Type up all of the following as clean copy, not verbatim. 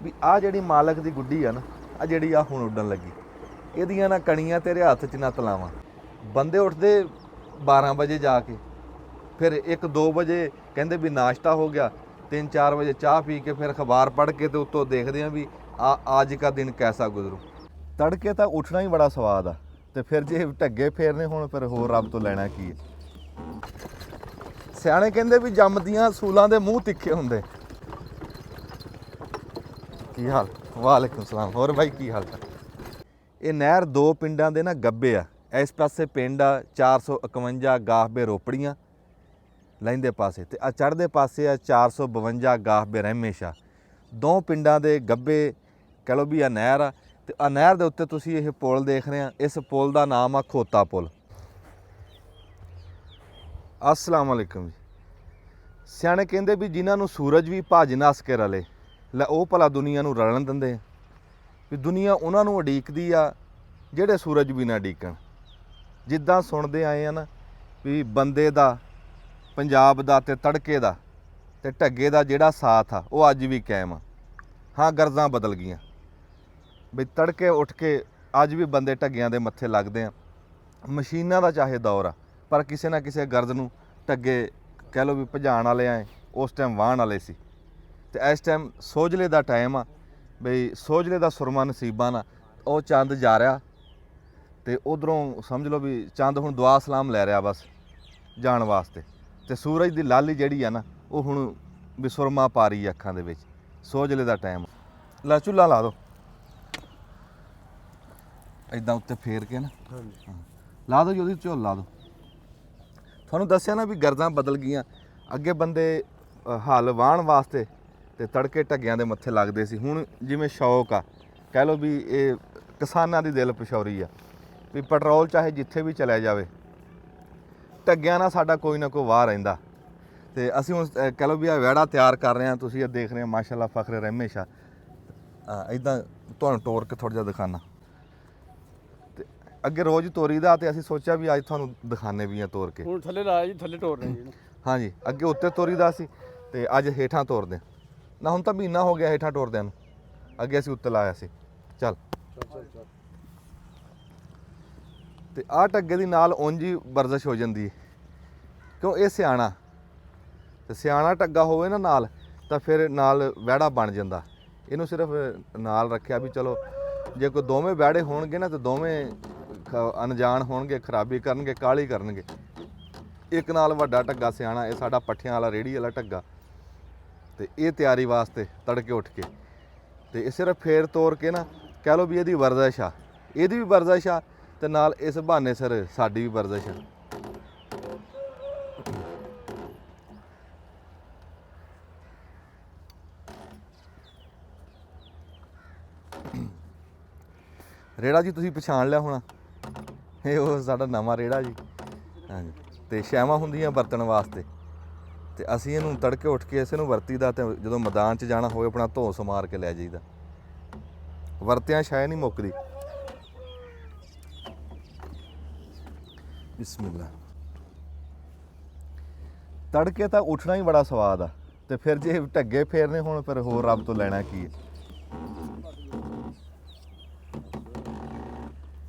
ਵੀ ਆਹ ਜਿਹੜੀ ਮਾਲਕ ਦੀ ਗੁੱਡੀ ਆ ਨਾ, ਆ ਜਿਹੜੀ ਆ ਹੁਣ ਉੱਡਣ ਲੱਗੀ, ਇਹਦੀਆਂ ਨਾ ਕਣੀਆਂ ਤੇਰੇ ਹੱਥ 'ਚ ਨਾ ਤਲਾਵਾਂ। ਬੰਦੇ ਉੱਠਦੇ 12 ਵਜੇ ਜਾ ਕੇ, ਫਿਰ 1-2 ਵਜੇ ਕਹਿੰਦੇ ਵੀ ਨਾਸ਼ਤਾ ਹੋ ਗਿਆ, 3-4 ਵਜੇ ਚਾਹ ਪੀ ਕੇ ਫਿਰ ਅਖਬਾਰ ਪੜ੍ਹ ਕੇ ਤੇ ਉੱਤੋਂ ਦੇਖਦੇ ਆ ਵੀ ਅੱਜ ਦਾ ਦਿਨ ਕੈਸਾ ਗੁਜ਼ਰੂ। ਤੜਕੇ ਤਾਂ ਉੱਠਣਾ ਹੀ ਬੜਾ ਸਵਾਦ ਆ, ਤੇ ਫਿਰ ਜੇ ਢੱਗੇ ਫੇਰਨੇ ਹੁਣ ਫਿਰ ਹੋਰ ਰੱਬ ਤੋਂ ਲੈਣਾ ਕੀ ਹੈ। ਸਿਆਣੇ ਕਹਿੰਦੇ ਵੀ ਜੰਮਦੀਆਂ ਸੂਲਾਂ ਦੇ ਮੂੰਹ ਤਿੱਖੇ ਹੁੰਦੇ। ਕੀ ਹਾਲ? ਵਾਲੇਕੁਮ ਸਲਾਮ। ਹੋਰ ਬਾਈ ਕੀ ਹਾਲ ਹੈ? ਇਹ ਨਹਿਰ 2 ਪਿੰਡਾਂ ਦੇ ਨਾ ਗੱਬੇ ਆ। ਇਸ ਪਾਸੇ ਪਿੰਡ ਆ 451 ਗਾਹਬੇ ਰੋਪੜੀਆਂ ਲਹਿੰਦੇ ਪਾਸੇ, ਤੇ ਆ ਚੜ੍ਹਦੇ ਪਾਸੇ ਆ 452 ਗਾਹਬੇ ਰਹਿਮੇਸ਼ਾ। 2 ਪਿੰਡਾਂ ਦੇ ਗੱਬੇ ਕਹਿ ਲਓ ਵੀ ਆ ਨਹਿਰ ਆ। ਤੇ ਆ ਨਹਿਰ ਦੇ ਉੱਤੇ ਤੁਸੀਂ ਇਹ ਪੁਲ ਦੇਖ ਰਹੇ ਆ, ਇਸ ਪੁਲ ਦਾ ਨਾਮ ਆ ਖੋਤਾ ਪੁਲ। अस्सलाम वालेकुम जी। ਸਿਆਣੇ ਕਹਿੰਦੇ ਵੀ ਜਿਨ੍ਹਾਂ ਨੂੰ ਸੂਰਜ ਵੀ ਭੱਜ ਨੱਸ ਕੇ ਰਲੇ, ਲੈ ਉਹ ਭਲਾ ਦੁਨੀਆ ਨੂੰ ਰਲਣ ਦਿੰਦੇ ਆ? ਵੀ ਦੁਨੀਆ ਉਹਨਾਂ ਨੂੰ ਉਡੀਕਦੀ ਆ ਜਿਹੜੇ ਸੂਰਜ ਵੀ ਨਾ ਉਡੀਕਣ। ਜਿੱਦਾਂ ਸੁਣਦੇ ਆਏ ਆ ਨਾ ਵੀ ਬੰਦੇ ਦਾ, ਪੰਜਾਬ ਦਾ ਤੇ ਤੜਕੇ ਦਾ ਤੇ ਢੱਗੇ ਦਾ ਜਿਹੜਾ ਸਾਥ ਆ ਉਹ ਅੱਜ ਵੀ ਕਾਇਮ ਆ। ਹਾਂ, ਗਰਜ਼ਾਂ ਬਦਲ ਗਈਆਂ ਵੀ ਤੜਕੇ ਉੱਠ ਕੇ ਅੱਜ ਵੀ ਬੰਦੇ ਢੱਗਿਆਂ ਦੇ ਮੱਥੇ ਲੱਗਦੇ ਆ। ਮਸ਼ੀਨਾਂ ਦਾ ਚਾਹੇ ਦੌਰ ਆ, ਪਰ ਕਿਸੇ ਨਾ ਕਿਸੇ ਗਰਜ਼ ਨੂੰ ਢੱਗੇ ਕਹਿ ਲਓ ਵੀ ਭਜਾਉਣ ਵਾਲੇ ਆਏ, ਉਸ ਟਾਈਮ ਵਾਹਣ ਵਾਲੇ ਸੀ। ਤੇ ਇਸ ਟਾਈਮ ਸੋਝਲੇ ਦਾ ਟਾਈਮ ਆ, ਬਈ ਸੋਝਲੇ ਦਾ ਸੁਰਮਾ ਨਸੀਬਾਂ ਨਾ ਉਹ ਚੰਦ ਜਾ ਰਿਹਾ, ਤੇ ਉਧਰੋਂ ਸਮਝ ਲਓ ਵੀ ਚੰਦ ਹੁਣ ਦੁਆ ਸਲਾਮ ਲੈ ਰਿਹਾ ਬਸ ਜਾਣ ਵਾਸਤੇ। ਤੇ ਸੂਰਜ ਦੀ ਲਾਲੀ ਜਿਹੜੀ ਆ ਨਾ ਉਹ ਹੁਣ ਵੀ ਸੁਰਮਾ ਪਾ ਰਹੀ ਅੱਖਾਂ ਦੇ ਵਿੱਚ। ਸੋਝਲੇ ਦਾ ਟਾਈਮ। ਲੈ ਚੁੱਲ੍ਹਾ ਲਾ ਦਿਓ ਇੱਦਾਂ ਉੱਤੇ ਫੇਰ ਕੇ ਨਾ, ਲਾ ਦਿਓ ਜੀ, ਉਹਦੀ ਝੋਲ ਲਾ ਦਿਓ। ਤੁਹਾਨੂੰ ਦੱਸਿਆ ਨਾ ਵੀ ਗਰਜ਼ਾਂ ਬਦਲ ਗਈਆਂ। ਅੱਗੇ ਬੰਦੇ ਹਲ ਵਾਹਣ ਵਾਸਤੇ ਤੇ ਤੜਕੇ ਢੱਗਿਆਂ ਦੇ ਮੱਥੇ ਲੱਗਦੇ ਸੀ। ਹੁਣ ਜਿਵੇਂ ਸ਼ੌਕ ਆ, ਕਹਿ ਲਓ ਵੀ ਇਹ ਕਿਸਾਨਾਂ ਦੀ ਦਿਲ ਪਛੌਰੀ ਆ ਵੀ ਪੈਟਰੋਲ ਚਾਹੇ ਜਿੱਥੇ ਵੀ ਚਲਿਆ ਜਾਵੇ, ਢੱਗਿਆਂ ਨਾਲ ਸਾਡਾ ਕੋਈ ਨਾ ਕੋਈ ਵਾਹ ਰਹਿੰਦਾ। ਤੇ ਅਸੀਂ ਹੁਣ ਕਹਿ ਲਓ ਵੀ ਇਹ ਵਿਹੜਾ ਤਿਆਰ ਕਰ ਰਹੇ ਹਾਂ, ਤੁਸੀਂ ਇਹ ਦੇਖ ਰਹੇ ਹੋ ਮਾਸ਼ਾਅੱਲਾ ਫਖਰੇ ਰਹਿਮੇਸ਼ਾ। ਇੱਦਾਂ ਤੁਹਾਨੂੰ ਤੋੜ ਕੇ ਥੋੜ੍ਹਾ ਜਿਹਾ ਦਿਖਾਉਣਾ। ਤੇ ਅੱਗੇ ਰੋਜ਼ ਤੋਰੀ ਦਾ, ਤੇ ਅਸੀਂ ਸੋਚਿਆ ਵੀ ਅੱਜ ਤੁਹਾਨੂੰ ਦਿਖਾਣੇ ਵੀ ਆ ਤੋੜ ਕੇ। ਹੁਣ ਥੱਲੇ ਲਾਇਆ ਜੀ, ਥੱਲੇ ਤੋੜ ਰਹੇ ਜੀ। ਹਾਂਜੀ, ਅੱਗੇ ਉੱਤੇ ਤੋਰੀ ਦਾ ਸੀ ਤੇ ਅੱਜ ਹੇਠਾਂ ਤੋਰਦੇ ਨਾ। ਹੁਣ ਤਾਂ ਮਹੀਨਾ ਹੋ ਗਿਆ ਹੇਠਾਂ ਤੋਰਦਿਆਂ ਨੂੰ, ਅੱਗੇ ਅਸੀਂ ਉੱਤੇ ਲਾਇਆ ਸੀ। ਚੱਲ ਤੇ ਆਹ ਢੱਗੇ ਦੀ ਨਾਲ ਉਂਝ ਹੀ ਵਰਜ਼ਿਸ਼ ਹੋ ਜਾਂਦੀ ਹੈ, ਕਿਉਂ ਇਹ ਸਿਆਣਾ। ਤੇ ਸਿਆਣਾ ਢੱਗਾ ਹੋਵੇ ਨਾ ਨਾਲ, ਤਾਂ ਫਿਰ ਨਾਲ ਵਿਹੜਾ ਬਣ ਜਾਂਦਾ। ਇਹਨੂੰ ਸਿਰਫ ਨਾਲ ਰੱਖਿਆ ਵੀ ਚਲੋ ਜੇ ਕੋਈ ਦੋਵੇਂ ਵਿਹੜੇ ਹੋਣਗੇ ਨਾ, ਤਾਂ ਦੋਵੇਂ ਅਣਜਾਣ ਹੋਣਗੇ, ਖਰਾਬੀ ਕਰਨਗੇ, ਕਾਹਲੀ ਕਰਨਗੇ। ਇੱਕ ਨਾਲ ਵੱਡਾ ਢੱਗਾ ਸਿਆਣਾ, ਇਹ ਸਾਡਾ ਪੱਠਿਆਂ ਵਾਲਾ ਰੇਹੜੀ ਵਾਲਾ ਢੱਗਾ। ਤੇ ਇਹ ਤਿਆਰੀ ਵਾਸਤੇ ਤੜਕੇ ਉੱਠ ਕੇ ਤੇ ਇਹ ਸਿਰਫ ਫੇਰ ਤੋਰ ਕੇ ਨਾ ਕਹਿ ਲਓ ਵੀ ਇਹਦੀ ਵਰਜ਼ਿਸ਼ ਆ, ਇਹਦੀ ਵੀ ਵਰਜ਼ਿਸ਼ ਆ, ਤੇ ਨਾਲ ਇਸ ਬਹਾਨੇ ਸਿਰ ਸਾਡੀ ਵੀ ਵਰਜ਼ਿਸ਼ ਆ। ਰੇੜਾ ਜੀ ਤੁਸੀਂ ਪਛਾਣ ਲਿਆ ਹੋਣਾ, ਇਹ ਉਹ ਸਾਡਾ ਨਵਾਂ ਰੇੜਾ ਜੀ। ਹਾਂਜੀ, ਤੇ ਛਾਵਾਂ ਹੁੰਦੀਆਂ ਵਰਤਣ ਵਾਸਤੇ, ਤੇ ਅਸੀਂ ਇਹਨੂੰ ਤੜਕੇ ਉੱਠ ਕੇ ਇਸੇ ਨੂੰ ਵਰਤੀਦਾ। ਤੇ ਜਦੋਂ ਮੈਦਾਨ 'ਚ ਜਾਣਾ ਹੋਵੇ ਆਪਣਾ ਧੌਂਸ ਮਾਰ ਕੇ ਲੈ ਜਾਈਦਾ। ਵਰਤਿਆਂ ਛਾਇਆ ਨਹੀਂ ਮੁੱਕਦੀ। ਬਿਸਮਿਲ੍ਲਾ। ਤੜਕੇ ਤਾਂ ਉੱਠਣਾ ਹੀ ਬੜਾ ਸਵਾਦ ਆ, ਤੇ ਫਿਰ ਜੇ ਢੱਗੇ ਫੇਰਨੇ ਹੁਣ ਫਿਰ ਹੋਰ ਰੱਬ ਤੋਂ ਲੈਣਾ ਕੀ ਹੈ।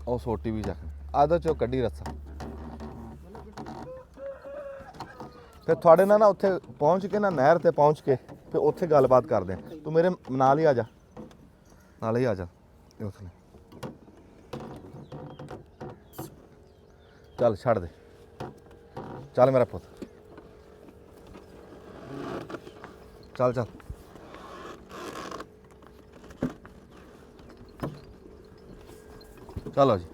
ਉਹ ਸੋਟੀ ਵੀ ਚੱਕ ਆਦਤ ਚੋਂ ਕੱਢੀ ਰੱਸਾ। ਫਿਰ ਤੁਹਾਡੇ ਨਾਲ ਨਾ ਉੱਥੇ ਪਹੁੰਚ ਕੇ ਨਾ, ਨਹਿਰ ਤੇ ਪਹੁੰਚ ਕੇ ਫਿਰ ਉੱਥੇ ਗੱਲਬਾਤ ਕਰਦੇ ਹਾਂ। ਤੂੰ ਮੇਰੇ ਨਾਲ ਹੀ ਆ ਜਾ, ਨਾਲ ਹੀ ਆ ਜਾ। ਉੱਥੇ ਚੱਲ ਛੱਡ ਦੇ, ਚੱਲ ਮੇਰਾ ਪੁੱਤ, ਚੱਲ ਚੱਲ। ਚਲੋ ਜੀ।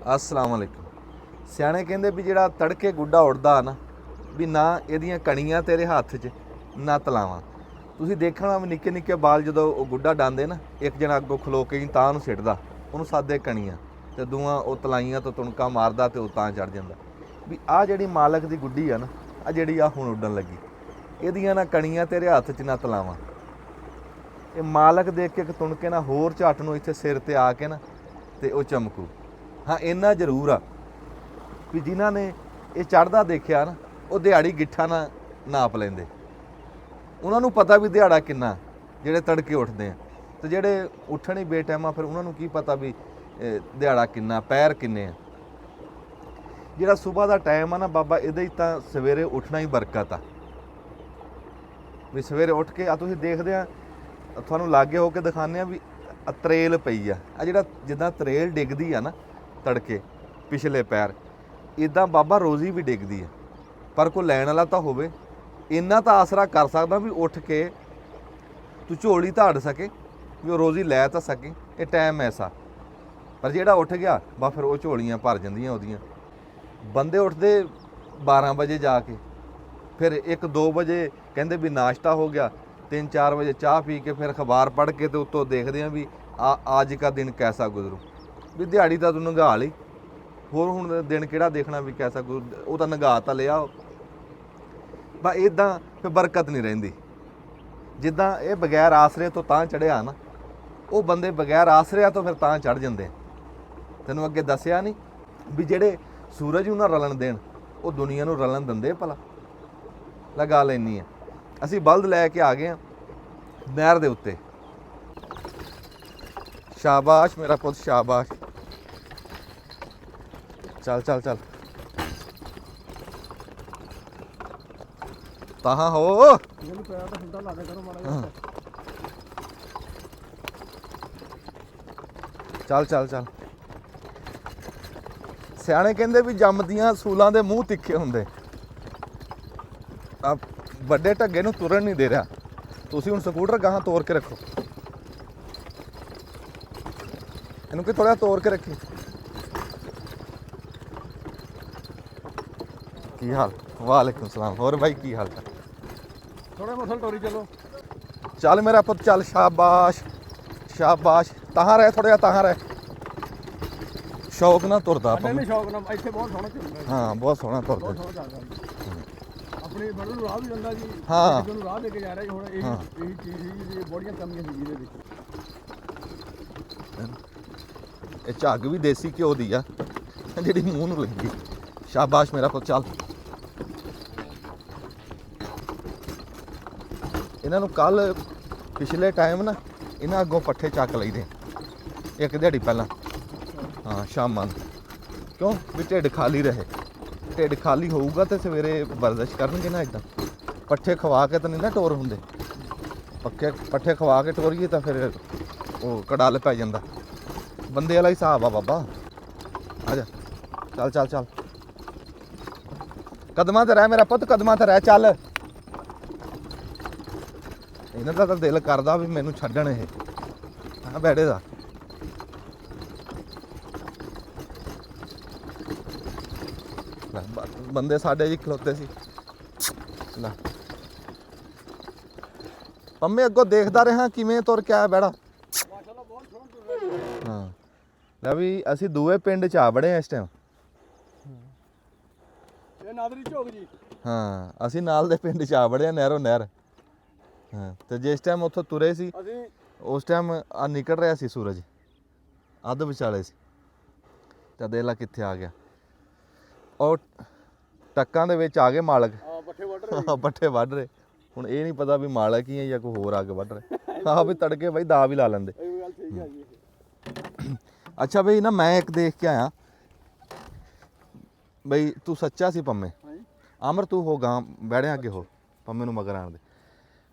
अस्सलाम वालेकुम। ਸਿਆਣੇ ਕਹਿੰਦੇ ਵੀ ਜਿਹੜਾ ਤੜਕੇ ਗੁੱਡਾ ਉੱਡਦਾ ਨਾ ਵੀ ਨਾ ਇਹਦੀਆਂ ਕਣੀਆਂ ਤੇਰੇ ਹੱਥ 'ਚ ਨਾ ਤਲਾਵਾਂ। ਤੁਸੀਂ ਦੇਖਣਾ ਵੀ ਨਿੱਕੇ ਨਿੱਕੇ ਬਾਲ ਜਦੋਂ ਉਹ ਗੁੱਡਾ ਡਾਂਦੇ ਨਾ, ਇੱਕ ਜਣਾ ਅੱਗੋਂ ਖਲੋ ਕੇ ਹੀ ਤਾਂ ਉਹਨੂੰ ਸਿੱਟਦਾ, ਉਹਨੂੰ ਸਾਦੇ ਕਣੀਆਂ ਤੇ ਦੂਆਂ ਉਹ ਤਲਾਈਆਂ ਤੋਂ ਤੁਣਕਾ ਮਾਰਦਾ ਤੇ ਉਹ ਤਾਂ ਚੜ ਜਾਂਦਾ। ਵੀ ਆਹ ਜਿਹੜੀ ਮਾਲਕ ਦੀ ਗੁੱਡੀ ਆ ਨਾ, ਆ ਜਿਹੜੀ ਆ ਹੁਣ ਉੱਡਣ ਲੱਗੀ, ਇਹਦੀਆਂ ਨਾ ਕਣੀਆਂ ਤੇਰੇ ਹੱਥ 'ਚ ਨਾ ਤਲਾਵਾਂ। ਇਹ ਮਾਲਕ ਦੇਖ ਕੇ ਤੁਣਕੇ ਨਾ ਹੋਰ ਝੱਟ ਨੂੰ ਇੱਥੇ ਸਿਰ ਤੇ ਆ ਕੇ ਨਾ ਤੇ ਉਹ ਚਮਕੂ। ਹਾਂ ਇੰਨਾ ਜ਼ਰੂਰ ਆ ਵੀ ਜਿਨ੍ਹਾਂ ਨੇ ਇਹ ਚੜ੍ਹਦਾ ਦੇਖਿਆ ਨਾ, ਉਹ ਦਿਹਾੜੀ ਗਿੱਠਾ ਨਾ ਨਾਪ ਲੈਂਦੇ। ਉਹਨਾਂ ਨੂੰ ਪਤਾ ਵੀ ਦਿਹਾੜਾ ਕਿੰਨਾ, ਜਿਹੜੇ ਤੜਕੇ ਉੱਠਦੇ ਆ, ਤੇ ਜਿਹੜੇ ਉੱਠਣ ਹੀ ਬੇਟਾਈਮਾ ਫਿਰ ਉਹਨਾਂ ਨੂੰ ਕੀ ਪਤਾ ਵੀ ਦਿਹਾੜਾ ਕਿੰਨਾ, ਪੈਰ ਕਿੰਨੇ ਆ। ਜਿਹੜਾ ਸਵੇਰ ਦਾ ਟਾਈਮ ਆ ਨਾ ਬਾਬਾ, ਇਹਦੇ ਹੀ ਤਾਂ ਸਵੇਰੇ ਉੱਠਣਾ ਹੀ ਬਰਕਤ ਆ। ਵੀ ਸਵੇਰੇ ਉੱਠ ਕੇ ਆ ਤੁਸੀਂ ਦੇਖਦੇ ਆ, ਤੁਹਾਨੂੰ ਲਾਗੇ ਹੋ ਕੇ ਦਿਖਾਉਂਦੇ ਆ ਵੀ ਤਰੇਲ ਪਈ ਆ, ਆ ਜਿਹੜਾ ਜਿੱਦਾਂ ਤਰੇਲ ਡਿੱਗਦੀ ਆ ਨਾ ਤੜਕੇ ਪਿਛਲੇ ਪੈਰ, ਇੱਦਾਂ ਬਾਬਾ ਰੋਜ਼ੀ ਵੀ ਡਿੱਗਦੀ ਆ। ਪਰ ਕੋਈ ਲੈਣ ਵਾਲਾ ਤਾਂ ਹੋਵੇ, ਇੰਨਾ ਤਾਂ ਆਸਰਾ ਕਰ ਸਕਦਾ ਵੀ ਉੱਠ ਕੇ ਤੂੰ ਝੋਲੀ ਧਾੜ ਸਕੇ, ਵੀ ਉਹ ਰੋਜ਼ੀ ਲੈ ਤਾਂ ਸਕੇ। ਇਹ ਟਾਈਮ ਐਸਾ। ਪਰ ਜਿਹੜਾ ਉੱਠ ਗਿਆ ਬਾ ਫਿਰ ਉਹ ਝੋਲੀਆਂ ਭਰ ਜਾਂਦੀਆਂ ਉਹਦੀਆਂ। ਬੰਦੇ ਉੱਠਦੇ 12 ਵਜੇ ਜਾ ਕੇ, ਫਿਰ 1-2 ਵਜੇ ਕਹਿੰਦੇ ਵੀ ਨਾਸ਼ਤਾ ਹੋ ਗਿਆ, 3-4 ਵਜੇ ਚਾਹ ਪੀ ਕੇ ਫਿਰ ਅਖਬਾਰ ਪੜ੍ਹ ਕੇ ਤੇ ਉੱਤੋਂ ਦੇਖਦੇ ਆ ਵੀ ਅੱਜ ਕਾ ਦਿਨ ਕੈਸਾ ਗੁਜ਼ਰੂ। ਵੀ ਦਿਹਾੜੀ ਤਾਂ ਤੂੰ ਨੰਗਾ ਲਈ, ਹੋਰ ਹੁਣ ਦਿਨ ਕਿਹੜਾ ਦੇਖਣਾ ਵੀ ਕੈਸਾ ਗੁਜ਼ਰ, ਉਹ ਤਾਂ ਨੰਗਾ ਤਾਂ ਲਿਆ। ਬਸ ਇੱਦਾਂ ਫਿਰ ਬਰਕਤ ਨਹੀਂ ਰਹਿੰਦੀ। ਜਿੱਦਾਂ ਇਹ ਬਗੈਰ ਆਸਰੇ ਤੋਂ ਤਾਂ ਚੜ੍ਹਿਆ ਨਾ, ਉਹ ਬੰਦੇ ਬਗੈਰ ਆਸਰਿਆਂ ਤੋਂ ਫਿਰ ਤਾਂ ਚੜ੍ਹ ਜਾਂਦੇ। ਤੈਨੂੰ ਅੱਗੇ ਦੱਸਿਆ ਨਹੀਂ ਵੀ ਜਿਹੜੇ ਸੂਰਜ ਨੂੰ ਨਾ ਰਲਣ ਦੇਣ, ਉਹ ਦੁਨੀਆ ਨੂੰ ਰਲਣ ਦਿੰਦੇ ਭਲਾ। ਲਗਾ ਲੈਣੀ ਆ। ਅਸੀਂ ਬਲਦ ਲੈ ਕੇ ਆ ਗਏ ਆ ਨਹਿਰ ਦੇ ਉੱਤੇ। ਸ਼ਾਬਾਸ਼ ਮੇਰਾ ਪੁੱਤ, ਸ਼ਾਬਾਸ਼। ਚੱਲ ਚੱਲ ਚੱਲ, ਤਾਹਾਂ ਹੋ। ਇਹਨੂੰ ਪੈਰ ਤਾਂ ਸਿੱਧਾ ਲਾ ਦੇ ਕਰੋ ਮਾੜਾ ਜਿਹਾ। ਚੱਲ ਚੱਲ ਚੱਲ। ਸਿਆਣੇ ਕਹਿੰਦੇ ਵੀ ਜੰਮਦੀਆਂ ਸੂਲਾਂ ਦੇ ਮੂੰਹ ਤਿੱਖੇ ਹੁੰਦੇ। ਆ ਵੱਡੇ ਢੱਗੇ ਨੂੰ ਤੁਰਨ ਨਹੀਂ ਦੇ ਰਿਹਾ। ਤੁਸੀਂ ਹੁਣ ਸਕੂਟਰ ਗਾਹਾਂ ਤੋੜ ਕੇ ਰੱਖੋ, ਇਹਨੂੰ ਕਿ ਥੋੜਾ ਤੋੜ ਕੇ ਰੱਖੀ। ਕੀ ਹਾਲ? ਵਾਲੇਕੁਮ ਸਲਾਮ। ਹੋਰ ਭਾਈ ਕੀ ਹਾਲ ਹੈ? ਥੋੜਾ ਮਸਲ ਟੋਰੀ ਚਲੋ। ਚੱਲ ਮੇਰਾ ਪੁੱਤ ਚੱਲ। ਸ਼ਾਬਾਸ਼ ਸ਼ਾਬਾਸ਼। ਤਾਹਾਂ ਰਹਿ, ਥੋੜਾ ਜਿਹਾ ਤਾਹਾਂ ਰਹਿ। ਸ਼ੌਕ ਨਾ ਤੁਰਦਾ ਆਪਾਂ। ਨਹੀਂ ਸ਼ੌਕ ਨਾਲ ਇੱਥੇ ਬਹੁਤ ਸੋਹਣਾ ਚੱਲਦਾ। ਹਾਂ ਬਹੁਤ ਸੋਹਣਾ ਬਹੁਤ ਤੁਰਦਾ। ਸੋਹਣਾ ਚੱਲਦਾ। ਆਪਣੇ ਬੜੂ ਨੂੰ ਰਾਹ ਵੀ ਜਾਂਦਾ ਜੀ। ਹਾਂ। ਜਿਹਨੂੰ ਰਾਹ ਦੇ ਕੇ ਜਾ ਰਿਹਾ ਜੀ। ਹੁਣ ਇਹੀ ਚੀਜ਼ ਸੀ ਜੀ, ਬੜੀਆਂ ਕਮੀਆਂ ਸੀ ਜਿਹਦੇ ਵਿੱਚ। ਇਹ ਝੱਗ ਵੀ ਦੇਸੀ ਘਿਓ ਦੀ ਆ ਜਿਹੜੀ ਮੂੰਹ ਨੂੰ ਲੱਗੀ। ਸ਼ਾਬਾਸ਼ ਮੇਰਾ ਪੁੱਤ ਚੱਲ। ਇਹਨਾਂ ਨੂੰ ਕੱਲ ਪਿਛਲੇ ਟਾਈਮ ਨਾ ਇਹਨਾਂ ਅੱਗੋਂ ਪੱਠੇ ਚੱਕ ਲਈਦੇ ਇੱਕ ਦਿਹਾੜੀ ਪਹਿਲਾਂ। ਹਾਂ ਸ਼ਾਮਾਂ ਨੂੰ, ਕਿਉਂ ਵੀ ਢਿੱਡ ਖਾਲੀ ਰਹੇ। ਢਿੱਡ ਖਾਲੀ ਹੋਊਗਾ ਤੇ ਸਵੇਰੇ ਵਰਜ਼ਿਸ਼ ਕਰਨਗੇ ਨਾ। ਇੱਦਾਂ ਪੱਠੇ ਖਵਾ ਕੇ ਤਾਂ ਨਹੀਂ ਨਾ ਟੋਰ ਹੁੰਦੇ। ਪੱਠੇ ਖਵਾ ਕੇ ਟੋਰੀਏ ਤਾਂ ਫਿਰ ਉਹ ਕੜਾਲ ਪੈ ਜਾਂਦਾ। ਬੰਦੇ ਵਾਲਾ ਹਿਸਾਬ ਆ ਬਾਬਾ। ਆ ਜਾ ਚੱਲ ਚੱਲ ਚੱਲ। ਕਦਮਾਂ ਤੇ ਰਹਿ ਮੇਰਾ ਪੁੱਤ, ਕਦਮਾਂ ਤੇ ਰਹਿ ਚੱਲ। ਇਹਨਾਂ ਦਾ ਤਾਂ ਦਿਲ ਕਰਦਾ ਵੀ ਮੈਨੂੰ ਛੱਡਣ ਇਹ। ਹਾਂ ਬੈਠੇ ਦਾ ਬੰਦੇ ਸਾਡੇ ਜੀ ਖਲੋਤੇ ਸੀ। ਲੈ ਪੰਮੇ ਅੱਗੋਂ ਦੇਖਦਾ ਰਿਹਾ ਕਿਵੇਂ ਤੁਰ ਕੇ ਆਇਆ ਬੈੜਾ। ਮਾਸ਼ਾਅੱਲਾ ਬਹੁਤ ਸੋਹਣਾ ਤੁਰ ਰਿਹਾ। ਹਾਂ ਲੈ ਵੀ ਅਸੀਂ ਦੂਏ ਪਿੰਡ ਚ ਆ ਬੜੇ ਆ ਇਸ ਟਾਈਮ। ਇਹ ਨਾਦਰੀ ਝੋਕ ਜੀ। ਹਾਂ ਅਸੀਂ ਨਾਲ ਦੇ ਪਿੰਡ ਚ ਆ ਬੜੇ ਆ, ਨਹਿਰੋਂ ਨਹਿਰ। ਹਾਂ ਤੇ ਜਿਸ ਟਾਈਮ ਉੱਥੋਂ ਤੁਰੇ ਸੀ ਅਸੀਂ ਉਸ ਟਾਈਮ ਆ ਨਿਕਲ ਰਿਹਾ ਸੀ ਸੂਰਜ, ਅੱਧ ਵਿਚਾਲੇ ਸੀ। ਤਾਂ ਦੇਖ ਲਾ ਕਿੱਥੇ ਆ ਗਿਆ। ਉਹ ਟੱਕਾਂ ਦੇ ਵਿੱਚ ਆ ਗਏ ਮਾਲਕ। ਪੱਠੇ ਵੱਢ ਰਹੇ। ਪੱਠੇ ਵੱਢ ਰਹੇ। ਹੁਣ ਇਹ ਨਹੀਂ ਪਤਾ ਵੀ ਮਾਲਕ ਹੀ ਹੈ ਜਾਂ ਕੋਈ ਹੋਰ ਆ ਕੇ ਵੱਢ ਰਿਹਾ। ਆਹ ਵੀ ਤੜਕੇ ਬਾਈ ਦਾ ਵੀ ਲਾ ਲੈਂਦੇ। ਇਹ ਗੱਲ ਠੀਕ ਹੈ ਜੀ। ਅੱਛਾ ਬਈ ਨਾ ਮੈਂ ਇੱਕ ਦੇਖ ਕੇ ਆਇਆ ਬਈ, ਤੂੰ ਸੱਚਾ ਸੀ ਪੰਮੇ। ਹਾਂਜੀ। ਅਮਰ ਤੂੰ ਹੋ ਗਾਂ ਬੈੜਿਆਂ ਅੱਗੇ ਹੋ, ਪੰਮੇ ਨੂੰ ਮਗਰ ਆਣ ਦੇ।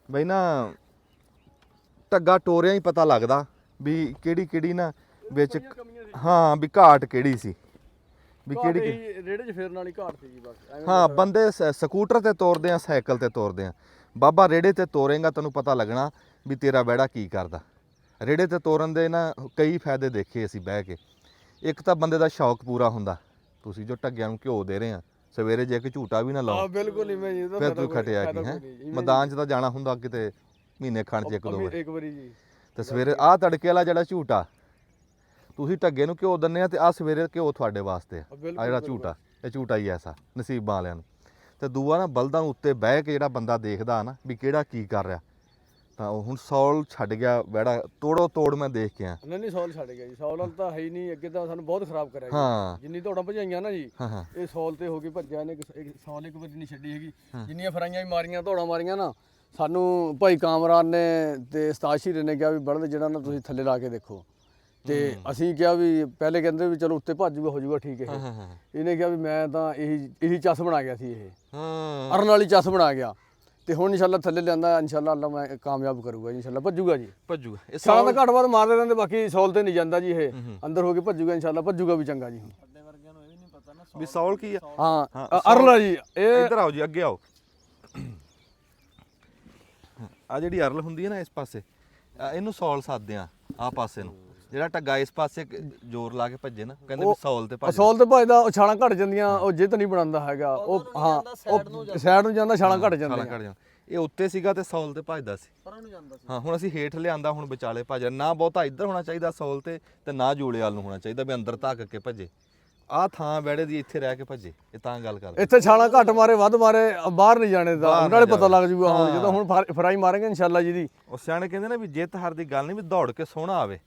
ਬਈ ਨਾ ਢੱਗਾ ਟੋਰਿਆਂ ਹੀ ਪਤਾ ਲੱਗਦਾ ਵੀ ਕਿਹੜੀ ਕਿਹੜੀ ਨਾ ਵਿੱਚ। ਹਾਂ ਵੀ ਘਾਟ ਕਿਹੜੀ ਸੀ, ਵੀ ਕਿਹੜੀ ਰੇੜੇ 'ਚ ਫੇਰਨ ਵਾਲੀ ਘਾਟ ਸੀ ਜੀ ਬਸ। ਹਾਂ ਬੰਦੇ ਸਕੂਟਰ ਤੇ ਤੋਰਦੇ ਆ, ਸਾਈਕਲ ਤੇ ਤੋਰਦੇ ਆ। ਬਾਬਾ ਰੇੜੇ ਤੇ ਤੋਰੇਗਾ ਤੈਨੂੰ ਪਤਾ ਲੱਗਣਾ ਵੀ ਤੇਰਾ ਬੈੜਾ ਕੀ ਕਰਦਾ। ਰੇੜੇ ਤੇ ਤੋਰਨ ਦੇ ਨਾ ਕਈ ਫਾਇਦੇ ਦੇਖੇ ਅਸੀਂ ਬਹਿ ਕੇ। ਇੱਕ ਤਾਂ ਬੰਦੇ ਦਾ ਸ਼ੌਕ ਪੂਰਾ ਹੁੰਦਾ, ਤੁਸੀਂ ਜੋ ਢੱਗਿਆਂ ਨੂੰ ਘਿਓ ਦੇ ਰਹੇ ਆ, ਸਵੇਰੇ ਜੇ ਕਿ ਝੂਟਾ ਵੀ ਨਾ ਲਾਓ ਬਿਲਕੁਲ ਨਹੀਂ ਮੈਂ ਜੀ ਇਹਦਾ ਫਿਰ ਤੂੰ ਖਟਿਆ ਕੀ ਹੈ। ਮੈਦਾਨ 'ਚ ਤਾਂ ਜਾਣਾ ਹੁੰਦਾ ਕਿਤੇ ਮਹੀਨੇ ਖੰਡ 'ਚ ਇੱਕ ਦੋ ਵਾਰ, ਇੱਕ ਵਾਰੀ ਜੀ। ਤੇ ਸਵੇਰੇ ਆਹ ਤੜਕੇ ਵਾਲਾ ਜਿਹੜਾ ਝੂਟਾ ਤੁਸੀਂ ਢੱਗੇ ਨੂੰ ਘਿਓ ਦਿੰਦੇ ਆ, ਤੇ ਆਹ ਸਵੇਰੇ ਘਿਓ ਤੁਹਾਡੇ ਵਾਸਤੇ ਆ ਜਿਹੜਾ ਝੂਟਾ, ਇਹ ਝੂਟਾ ਹੀ ਐਸਾ ਨਸੀਬਾਂ ਵਾਲਿਆਂ ਨੂੰ। ਤੇ ਦੂਆ ਨਾ ਬਲਦਾਂ ਉੱਤੇ ਬਹਿ ਕੇ ਜਿਹੜਾ ਬੰਦਾ ਦੇਖਦਾ ਨਾ ਵੀ ਕਿਹੜਾ ਕੀ ਕਰ ਰਿਹਾ, ਤਾਂ ਉਹ ਹੁਣ ਸੌਲ ਛੱਡ ਗਿਆ ਵਿਹੜਾ ਤੋੜੋ ਤੋੜ ਮੈਂ ਦੇਖ ਕੇ ਆ। ਨਹੀਂ ਸੌਲ ਛੱਡ ਗਿਆ ਜੀ, ਸੌਲ ਨਾਲ ਤਾਂ ਹੈ ਹੀ ਨਹੀਂ, ਅੱਗੇ ਤਾਂ ਸਾਨੂੰ ਬਹੁਤ ਖਰਾਬ ਕਰਿਆ ਹਾਂ ਜੀ। ਜਿੰਨੀ ਦੌੜਾਂ ਭਜਾਈਆਂ ਨਾ ਜੀ, ਹਾਂ ਇਹ ਸੌਲ ਤੇ ਹੋ ਕੇ ਭੱਜਿਆ ਨੇ, ਸੌਲ ਇੱਕ ਵਾਰੀ ਨਹੀਂ ਛੱਡੀ ਹੈਗੀ। ਜਿੰਨੀਆਂ ਫਰਾਈਆਂ ਵੀ ਮਾਰੀਆਂ, ਦੌੜਾਂ ਮਾਰੀਆਂ ਨਾ, ਸਾਨੂੰ ਭਾਈ ਕਾਮਰਾਨ ਨੇ ਤੇ ਉਸਤਾਦ ਸ਼ੀਰੇ ਨੇ ਕਿਹਾ ਵੀ ਬਲਦ ਜਿਹੜਾ ਨਾ ਤੁਸੀਂ ਥੱਲੇ ਲਾ ਕੇ ਦੇਖੋ, ਤੇ ਅਸੀਂ ਕਿਹਾ ਵੀ ਪਹਿਲੇ ਕਹਿੰਦੇ ਵੀ ਚਲੋ ਉੱਤੇ ਭੱਜ ਜੂਗਾ, ਹੋ ਜੂਗਾ ਠੀਕ ਹੈ। ਇਹਨੇ ਕਿਹਾ ਵੀ ਮੈਂ ਤਾਂ ਇਹੀ ਚੱਸ ਬਣਾ ਗਿਆ ਸੀ, ਇਹ ਅਰਨ ਵਾਲੀ ਚੱਸ ਬਣਾ ਗਿਆ, ਤੇ ਹੁਣ ਇਨਸ਼ਾਅੱਲਾ ਥੱਲੇ ਲਿਆਂਦਾ, ਇਨਸ਼ਾਅੱਲਾ ਅੱਲਾ ਮੈਂ ਕਾਮਯਾਬ ਕਰੂਗਾ ਜੀ, ਇਨਸ਼ਾਅੱਲਾ ਭੱਜੂਗਾ ਜੀ। ਭੱਜੂਗਾ ਇਹ ਸਾਲਾਂ ਦਾ ਘੱਟ ਵੱਧ ਮਾਰਦੇ ਰਹਿੰਦੇ, ਬਾਕੀ ਸੌਲ ਤੇ ਨਹੀਂ ਜਾਂਦਾ ਜੀ, ਇਹ ਅੰਦਰ ਹੋ ਕੇ ਭੱਜੂਗਾ ਇਨਸ਼ਾਅੱਲਾ, ਭੱਜੂਗਾ ਵੀ ਚੰਗਾ ਜੀ। ਹੁਣ ਸਾਡੇ ਵਰਗਿਆਂ ਨੂੰ ਇਹ ਵੀ ਨਹੀਂ ਪਤਾ ਨਾ ਵੀ ਸੌਲ ਕੀ ਆ। ਹਾਂ ਅਰਲਾ ਜੀ, ਇਹ ਇੱਧਰ ਆਓ ਜੀ, ਅੱਗੇ ਆਓ। ਆ ਜਿਹੜੀ ਅਰਲ ਹੁੰਦੀ ਹੈ ਨਾ ਇਸ ਪਾਸੇ, ਇਹਨੂੰ ਸੌਲ ਸਾਧਦੇ ਆ, ਆਹ ਪਾਸੇ ਨੂੰ ਜਿਹੜਾ ਢੱਗਾ ਇਸ ਪਾਸੇ ਜ਼ੋਰ ਲਾ ਕੇ ਭੱਜੇ ਨਾ, ਕਹਿੰਦੇ ਵੀ ਸੌਲ ਤੇ ਭੱਜ। ਸੌਲ ਤੇ ਭੱਜਦਾ, ਉਹ ਛਾਲਾਂ ਘਟ ਜਾਂਦੀਆਂ, ਉਹ ਜਿੱਤ ਨਹੀਂ ਬਣਾਉਂਦਾ ਹੈਗਾ, ਉਹ ਹਾਂ ਉਹ ਸਾਈਡ ਨੂੰ ਜਾਂਦਾ, ਛਾਲਾਂ ਘਟ ਜਾਂਦੀਆਂ। ਇਹ ਉੱਤੇ ਸੀਗਾ ਤੇ ਸੌਲ ਤੇ ਭੱਜਦਾ ਸੀ, ਪਰਾਂ ਨੂੰ ਜਾਂਦਾ ਸੀ। ਹਾਂ ਹੁਣ ਅਸੀਂ ਹੇਠ ਲਿਆਂਦਾ, ਹੁਣ ਵਿਚਾਲੇ ਭੱਜ ਨਾ ਬਹੁਤਾ ਇੱਧਰ ਹੋਣਾ ਚਾਹੀਦਾ ਸੌਲ ਤੇ ਨਾ ਜੂਲੇ ਵਾਲ ਨੂੰ ਹੋਣਾ ਚਾਹੀਦਾ, ਵੀ ਅੰਦਰ ਧੱਕ ਕੇ ਭੱਜੇ। ਆਹ ਥਾਂ ਵਿਹੜੇ ਦੀ ਇੱਥੇ ਰਹਿ ਕੇ ਭੱਜੇ, ਇਹ ਤਾਂ ਗੱਲ ਕਰ। ਇੱਥੇ ਛਾਲਾਂ ਘੱਟ ਮਾਰੇ ਵੱਧ ਮਾਰੇ, ਬਾਹਰ ਨਹੀਂ ਜਾਣੇ ਦਾ, ਨਾਲੇ ਪਤਾ ਲੱਗ ਜੂਗਾ। ਹੁਣ ਜਦੋਂ ਹੁਣ ਫਰਾਈ ਮਾਰਾਂਗੇ ਇਨਸ਼ਾਅੱਲਾ ਜੀ ਦੀ। ਉਹ ਸਿਆਣੇ ਕਹਿੰਦੇ ਨੇ ਵੀ ਜਿੱਤ ਹਾਰ ਦੀ ਗੱਲ ਨਹੀਂ, ਵੀ ਦੌੜ ਕੇ ਸੋਹਣਾ ਆਵੇ।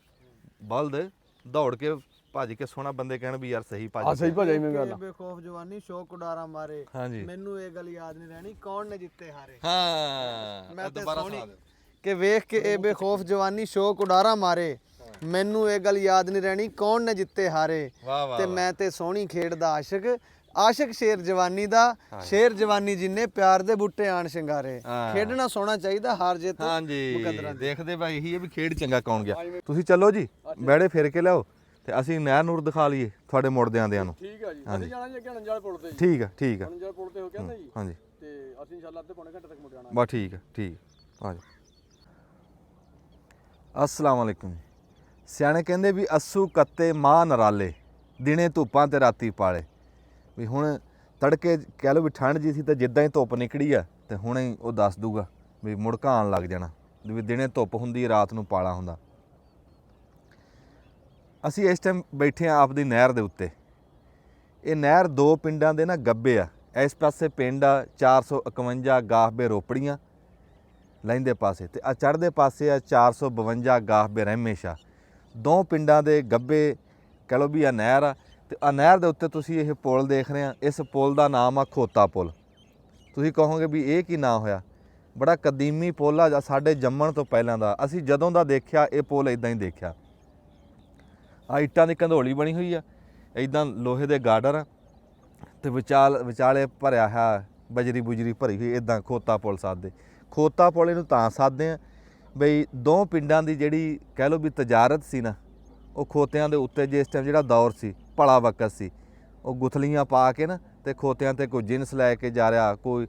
ਬਲਦ ਦੌੜ ਕੇ ਭੱਜ ਕੇ ਸੋਹਣਾ, ਬੰਦੇ ਕਹਿਣ ਵੀ ਯਾਰ ਸਹੀ ਭੱਜ। ਸਹੀ ਭਜਾਈ ਮੈਂ ਗੱਲ। ਬੇਖੌਫ ਜਵਾਨੀ ਸ਼ੌਕ ਉਡਾਰਾ ਮਾਰੇ, ਹਾਂਜੀ ਮੈਨੂੰ ਇਹ ਗੱਲ ਯਾਦ ਨਹੀਂ ਰਹਿਣੀ ਕੌਣ ਨੇ ਜਿੱਤੇ ਹਾਰੇ। ਹਾਂ ਮੈਂ ਤੇ ਦੁਬਾਰਾ ਸੋਹਣੀ ਸੁਣਾ ਦਿਓ। ਕਿ ਵੇਖ ਕੇ ਇਹ ਬੇਖੌਫ ਜਵਾਨੀ ਸ਼ੌਕ ਉਡਾਰਾ ਮਾਰੇ, ਮੈਨੂੰ ਇਹ ਗੱਲ ਯਾਦ ਨਹੀਂ ਰਹਿਣੀ ਕੌਣ ਨੇ ਜਿੱਤੇ ਹਾਰੇ। ਵਾਹ ਵਾਹ ਤੇ ਮੈਂ ਤੇ ਸੋਹਣੀ ਖੇਡਦਾ ਆਸ਼ਿਕ ਸ਼ੇਰ ਜਵਾਨੀ ਦਾ, ਸ਼ੇਰ ਜਵਾਨੀ ਜਿੰਨੇ ਪਿਆਰ ਦੇ ਬੂਟੇ ਆਣ ਸ਼ਿੰਗਾਰੇ। ਖੇਡਣਾ ਸੋਹਣਾ ਚਾਹੀਦਾ, ਹਾਰ ਜਿੱਤ ਹਾਂਜੀ ਦੇਖਦੇ ਭਾਈ ਇਹੀ ਹੈ ਵੀ ਖੇਡ ਚੰਗਾ ਕੌਣ ਗਿਆ। ਤੁਸੀਂ ਚੱਲੋ ਜੀ ਬੈੜੇ ਫੇਰ ਕੇ ਲਿਆਓ, ਤੇ ਅਸੀਂ ਨਹਿਰ ਨੂਰ ਦਿਖਾ ਲਈਏ ਤੁਹਾਡੇ ਮੁੜਦੇ ਆਂਦਿਆਂ ਨੂੰ। ਠੀਕ ਆ ਜੀ, ਅਸੀਂ ਜਾਣਾ ਜੀ ਅੱਗੇ ਨੰਜਾਲ ਪੁਲ ਤੇ ਜੀ। ਠੀਕ ਆ ਠੀਕ ਆ, ਨੰਜਾਲ ਪੁਲ ਤੇ ਹੋ ਕਹਿੰਦਾ ਜੀ, ਹਾਂਜੀ ਤੇ ਅਸੀਂ ਇਨਸ਼ਾਅੱਲਾ ਅੱਧੇ ਪੌਣੇ ਘੰਟੇ ਤੱਕ ਮੁੜ ਜਾਣਾ। ਬਸ ਠੀਕ ਆ ਠੀਕ ਆ ਜਾਓ। ਅਸਲਾਮ ਵਾਲੇਕੁਮ। ਸਿਆਣੇ ਕਹਿੰਦੇ ਵੀ ਅੱਸੂ ਕੱਤੇ ਮਾਂ ਨਰਾਲੇ, ਦਿਨੇ ਧੁੱਪਾਂ ਤੇ ਰਾਤੀ ਪਾਲੇ। ਵੀ ਹੁਣ ਤੜਕੇ ਕਹਿ ਲਓ ਵੀ ਠੰਡ ਜੀ ਸੀ, ਤੇ ਜਿੱਦਾਂ ਹੀ ਧੁੱਪ ਨਿਕੜੀ ਆ ਤੇ ਹੁਣੇ ਹੀ ਉਹ ਦੱਸ ਦੂਗਾ ਵੀ ਮੁੜਕਾ ਆਉਣ ਲੱਗ ਜਾਣਾ, ਵੀ ਦਿਨੇ ਧੁੱਪ ਹੁੰਦੀ ਰਾਤ ਨੂੰ ਪਾਲਾ ਹੁੰਦਾ। ਅਸੀਂ ਇਸ ਟਾਈਮ ਬੈਠੇ ਆ ਆਪਦੀ ਨਹਿਰ ਦੇ ਉੱਤੇ। ਇਹ ਨਹਿਰ ਦੋ ਪਿੰਡਾਂ ਦੇ ਨਾ ਗੱਬੇ ਆ। ਇਸ ਪਾਸੇ ਪਿੰਡ ਆ 451 ਗਾਹਬੇ ਰੋਪੜੀਆਂ ਲਹਿੰਦੇ ਪਾਸੇ, ਤੇ ਆ ਚੜ੍ਹਦੇ ਪਾਸੇ ਆ 452 ਗਾਹਬੇ ਰਹਿਮੇਸ਼ਾ। ਦੋ ਪਿੰਡਾਂ ਦੇ ਗੱਬੇ ਕਹਿ ਲਓ ਵੀ ਆ ਨਹਿਰ ਆ, ਤੇ ਆ ਨਹਿਰ ਦੇ ਉੱਤੇ ਤੁਸੀਂ ਇਹ ਪੁਲ ਦੇਖ ਰਹੇ ਆ, ਇਸ ਪੁਲ ਦਾ ਨਾਮ ਆ ਖੋਤਾ ਪੁਲ। ਤੁਸੀਂ ਕਹੋਗੇ ਵੀ ਇਹ ਕੀ ਨਾਂ ਹੋਇਆ, ਬੜਾ ਕਦੀਮੀ ਪੁਲ ਆ, ਸਾਡੇ ਜੰਮਣ ਤੋਂ ਪਹਿਲਾਂ ਦਾ। ਅਸੀਂ ਜਦੋਂ ਦਾ ਦੇਖਿਆ ਇਹ ਪੁਲ ਇਦਾਂ ਹੀ ਦੇਖਿਆ। ਆ ਇੱਟਾਂ ਦੀ ਕੰਧੋਲੀ ਬਣੀ ਹੋਈ ਆ, ਇਦਾਂ ਲੋਹੇ ਦੇ ਗਾਰਡਰ ਆ, ਤੇ ਵਿਚਾਲੇ ਭਰਿਆ ਹੈ ਬਜਰੀ ਬੁਜਰੀ ਭਰੀ ਹੋਈ, ਇਦਾਂ ਖੋਤਾ ਪੁਲ ਸਾਧਦੇ। ਖੋਤਾ ਪੁਲ ਇਹਨੂੰ ਤਾਂ ਸਾਧਦੇ ਆ ਬਈ ਦੋ ਪਿੰਡਾਂ ਦੀ ਜਿਹੜੀ ਕਹਿ ਲਓ ਵੀ ਤਜਾਰਤ ਸੀ ਨਾ, ਉਹ ਖੋਤਿਆਂ ਦੇ ਉੱਤੇ ਜਿਸ ਟਾਈਮ ਜਿਹੜਾ ਦੌਰ ਸੀ, ਭਲਾ ਵਕਤ ਸੀ, ਉਹ ਗੁਥਲੀਆਂ ਪਾ ਕੇ ਨਾ ਤੇ ਖੋਤਿਆਂ ਤੇ ਕੋਈ ਜਿੰਸ ਲੈ ਕੇ ਜਾ ਰਿਹਾ, ਕੋਈ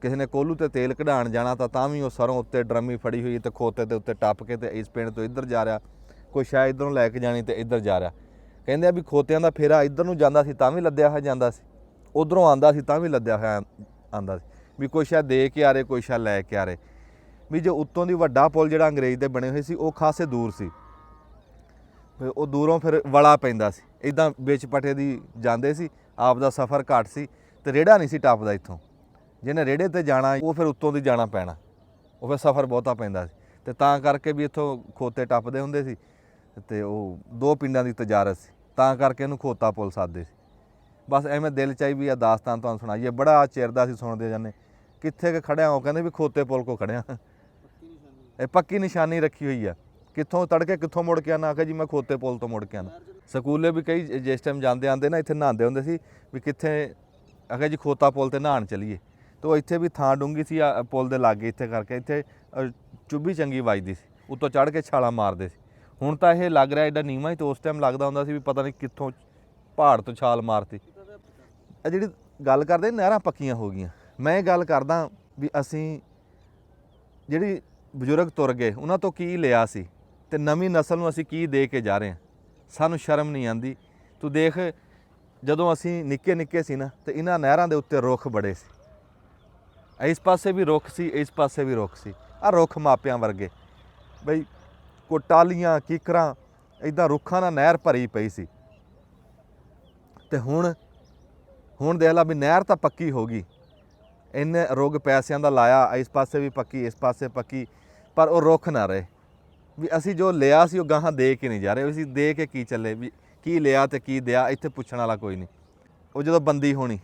ਕਿਸੇ ਨੇ ਕੋਲੂ ਤੇ ਤੇਲ ਕਢਾਉਣ ਜਾਣਾ ਤਾਂ ਵੀ ਉਹ ਸਰੋਂ ਉੱਤੇ ਡਰਮੀ ਫੜੀ ਹੋਈ ਤੇ ਖੋਤੇ ਦੇ ਉੱਤੇ ਟੱਪ ਕੇ ਤੇ ਇਸ ਪਿੰਡ ਤੋਂ ਇੱਧਰ ਜਾ ਰਿਹਾ, ਕੋਈ ਸ਼ਾਇਦ ਇੱਧਰੋਂ ਲੈ ਕੇ ਜਾਣੀ ਤੇ ਇੱਧਰ ਜਾ ਰਿਹਾ। ਕਹਿੰਦੇ ਆ ਵੀ ਖੋਤਿਆਂ ਦਾ ਫੇਰਾ ਇੱਧਰ ਨੂੰ ਜਾਂਦਾ ਸੀ ਤਾਂ ਵੀ ਲੱਦਿਆ ਹੋਇਆ ਜਾਂਦਾ ਸੀ, ਉਧਰੋਂ ਆਂਦਾ ਸੀ ਤਾਂ ਵੀ ਲੱਦਿਆ ਹੋਇਆ ਆਂਦਾ ਸੀ, ਵੀ ਕੋਈ ਸ਼ਾਇਦ ਦੇ ਕੇ ਆ ਰਹੇ, ਕੋਈ ਸ਼ਾਇਦ ਲੈ ਕੇ ਆ ਰਹੇ। ਵੀ ਜੋ ਉੱਤੋਂ ਦੀ ਵੱਡਾ ਪੁਲ ਜਿਹੜਾ ਅੰਗਰੇਜ਼ ਦੇ ਬਣੇ ਹੋਏ ਸੀ, ਉਹ ਖਾਸੇ ਦੂਰ ਸੀ, ਉਹ ਦੂਰੋਂ ਫਿਰ ਵਲਾ ਪੈਂਦਾ ਸੀ, ਇੱਦਾਂ ਵਿੱਚ ਪਟੇ ਦੀ ਜਾਂਦੇ ਸੀ। ਆਪ ਦਾ ਸਫ਼ਰ ਘੱਟ ਸੀ ਤੇ ਰੇੜਾ ਨਹੀਂ ਸੀ ਟੱਪਦਾ ਇੱਥੋਂ, ਜਿਹਨੇ ਰੇੜੇ ਤੇ ਜਾਣਾ ਉਹ ਫਿਰ ਉੱਤੋਂ ਦੀ ਜਾਣਾ ਪੈਣਾ, ਉਹ ਫਿਰ ਸਫ਼ਰ ਬਹੁਤਾ ਪੈਂਦਾ ਸੀ, ਤੇ ਤਾਂ ਕਰਕੇ ਵੀ ਇੱਥੋਂ ਖੋਤੇ ਟੱਪਦੇ ਹੁੰਦੇ ਸੀ, ਤੇ ਉਹ ਦੋ ਪਿੰਡਾਂ ਦੀ ਤਜਾਰਤ ਸੀ, ਤਾਂ ਕਰਕੇ ਇਹਨੂੰ ਖੋਤਾ ਪੁਲ ਸਾਧਦੇ ਸੀ। ਬਸ ਐਵੇਂ ਦਿਲ ਚਾਹੀ ਵੀ ਆ ਦਾਸਤਾਨ ਤੁਹਾਨੂੰ ਸੁਣਾਈਏ, ਬੜਾ ਚਿਰ ਦਾ ਅਸੀਂ ਸੁਣਦੇ ਜਾਂਦੇ। ਕਿੱਥੇ ਕਿ ਖੜਿਆ, ਉਹ ਕਹਿੰਦੇ ਵੀ ਖੋਤੇ ਪੁਲ ਕੋ ਖੜਿਆ। ਇਹ ਪੱਕੀ ਨਿਸ਼ਾਨੀ ਰੱਖੀ ਹੋਈ ਆ, ਕਿੱਥੋਂ ਤੜਕੇ ਕਿੱਥੋਂ ਮੁੜ ਕੇ ਆਉਣਾ, ਆਖਿਆ ਜੀ ਮੈਂ ਖੋਤੇ ਪੁਲ ਤੋਂ ਮੁੜ ਕੇ ਆਉਣਾ। ਸਕੂਲੇ ਵੀ ਕਈ ਜਿਸ ਟਾਈਮ ਜਾਂਦੇ ਆਂਦੇ ਨਾ ਇੱਥੇ ਨਹਾਉਂਦੇ ਹੁੰਦੇ ਸੀ, ਵੀ ਕਿੱਥੇ ਆਖਿਆ ਜੀ ਖੋਤਾ ਪੁਲ ਤੇ ਨਹਾਉਣ ਚਲੀਏ। ਤੇ ਉਹ ਇੱਥੇ ਵੀ ਥਾਂ ਡੂੰਗੀ ਸੀ ਪੁਲ ਦੇ ਲਾਗੇ, ਇੱਥੇ ਕਰਕੇ ਇੱਥੇ ਚੁੱਭੀ ਚੰਗੀ ਵੱਜਦੀ ਸੀ, ਉੱਤੋਂ ਚੜ੍ਹ ਕੇ ਛਾਲਾਂ ਮਾਰਦੇ ਸੀ। ਹੁਣ ਤਾਂ ਇਹ ਲੱਗ ਰਿਹਾ ਐਡਾ ਨੀਵਾਂ ਹੀ, ਤੇ ਉਸ ਟਾਈਮ ਲੱਗਦਾ ਹੁੰਦਾ ਸੀ ਵੀ ਪਤਾ ਨਹੀਂ ਕਿੱਥੋਂ ਪਹਾੜ ਤੋਂ ਛਾਲ ਮਾਰਤੀ। ਇਹ ਜਿਹੜੀ ਗੱਲ ਕਰਦੇ ਨਹਿਰਾਂ ਪੱਕੀਆਂ ਹੋ ਗਈਆਂ, ਮੈਂ ਇਹ ਗੱਲ ਕਰਦਾ ਵੀ ਅਸੀਂ ਜਿਹੜੀ ਬਜ਼ੁਰਗ ਤੁਰ ਗਏ ਉਹਨਾਂ ਤੋਂ ਕੀ ਲਿਆ ਸੀ, ਤੇ ਨਵੀਂ ਨਸਲ ਨੂੰ ਅਸੀਂ ਕੀ ਦੇ ਕੇ ਜਾ ਰਹੇ ਹਾਂ। ਸਾਨੂੰ ਸ਼ਰਮ ਨਹੀਂ ਆਂਦੀ। ਤੂੰ ਦੇਖ ਜਦੋਂ ਅਸੀਂ ਨਿੱਕੇ ਨਿੱਕੇ ਸੀ ਨਾ ਤੇ ਇਹਨਾਂ ਨਹਿਰਾਂ ਦੇ ਉੱਤੇ ਰੁੱਖ ਬੜੇ ਸੀ, ਇਸ ਪਾਸੇ ਵੀ ਰੁੱਖ ਸੀ, ਇਸ ਪਾਸੇ ਵੀ ਰੁੱਖ ਸੀ। ਆਹ ਰੁੱਖ ਮਾਪਿਆਂ ਵਰਗੇ ਬਈ, ਕੋ ਟਾਹਲੀਆਂ ਕੀਕਰਾਂ ਇੱਦਾਂ ਰੁੱਖਾਂ ਨਾਲ ਨਹਿਰ ਭਰੀ ਪਈ ਸੀ। ਤੇ ਹੁਣ ਦੇਖ ਲਾ ਵੀ ਨਹਿਰ ਤਾਂ ਪੱਕੀ ਹੋ ਗਈ, ਇੰਨੇ ਰੁੱਗ ਪੈਸਿਆਂ ਦਾ ਲਾਇਆ, ਇਸ ਪਾਸੇ ਵੀ ਪੱਕੀ, ਇਸ ਪਾਸੇ ਪੱਕੀ, ਪਰ ਉਹ ਰੁੱਖ ਨਾ ਰਹੇ। ਵੀ ਅਸੀਂ ਜੋ ਲਿਆ ਸੀ ਉਹ ਗਾਹਾਂ ਦੇ ਕੇ ਨਹੀਂ ਜਾ ਰਹੇ, ਅਸੀਂ ਦੇ ਕੇ ਕੀ ਚੱਲੇ, ਵੀ ਕੀ ਲਿਆ ਤੇ ਕੀ ਦਿਆ, ਇੱਥੇ ਪੁੱਛਣ ਵਾਲਾ ਕੋਈ ਨਹੀਂ। ਉਹ ਜਦੋਂ ਬੰਦੀ ਹੋਣੀ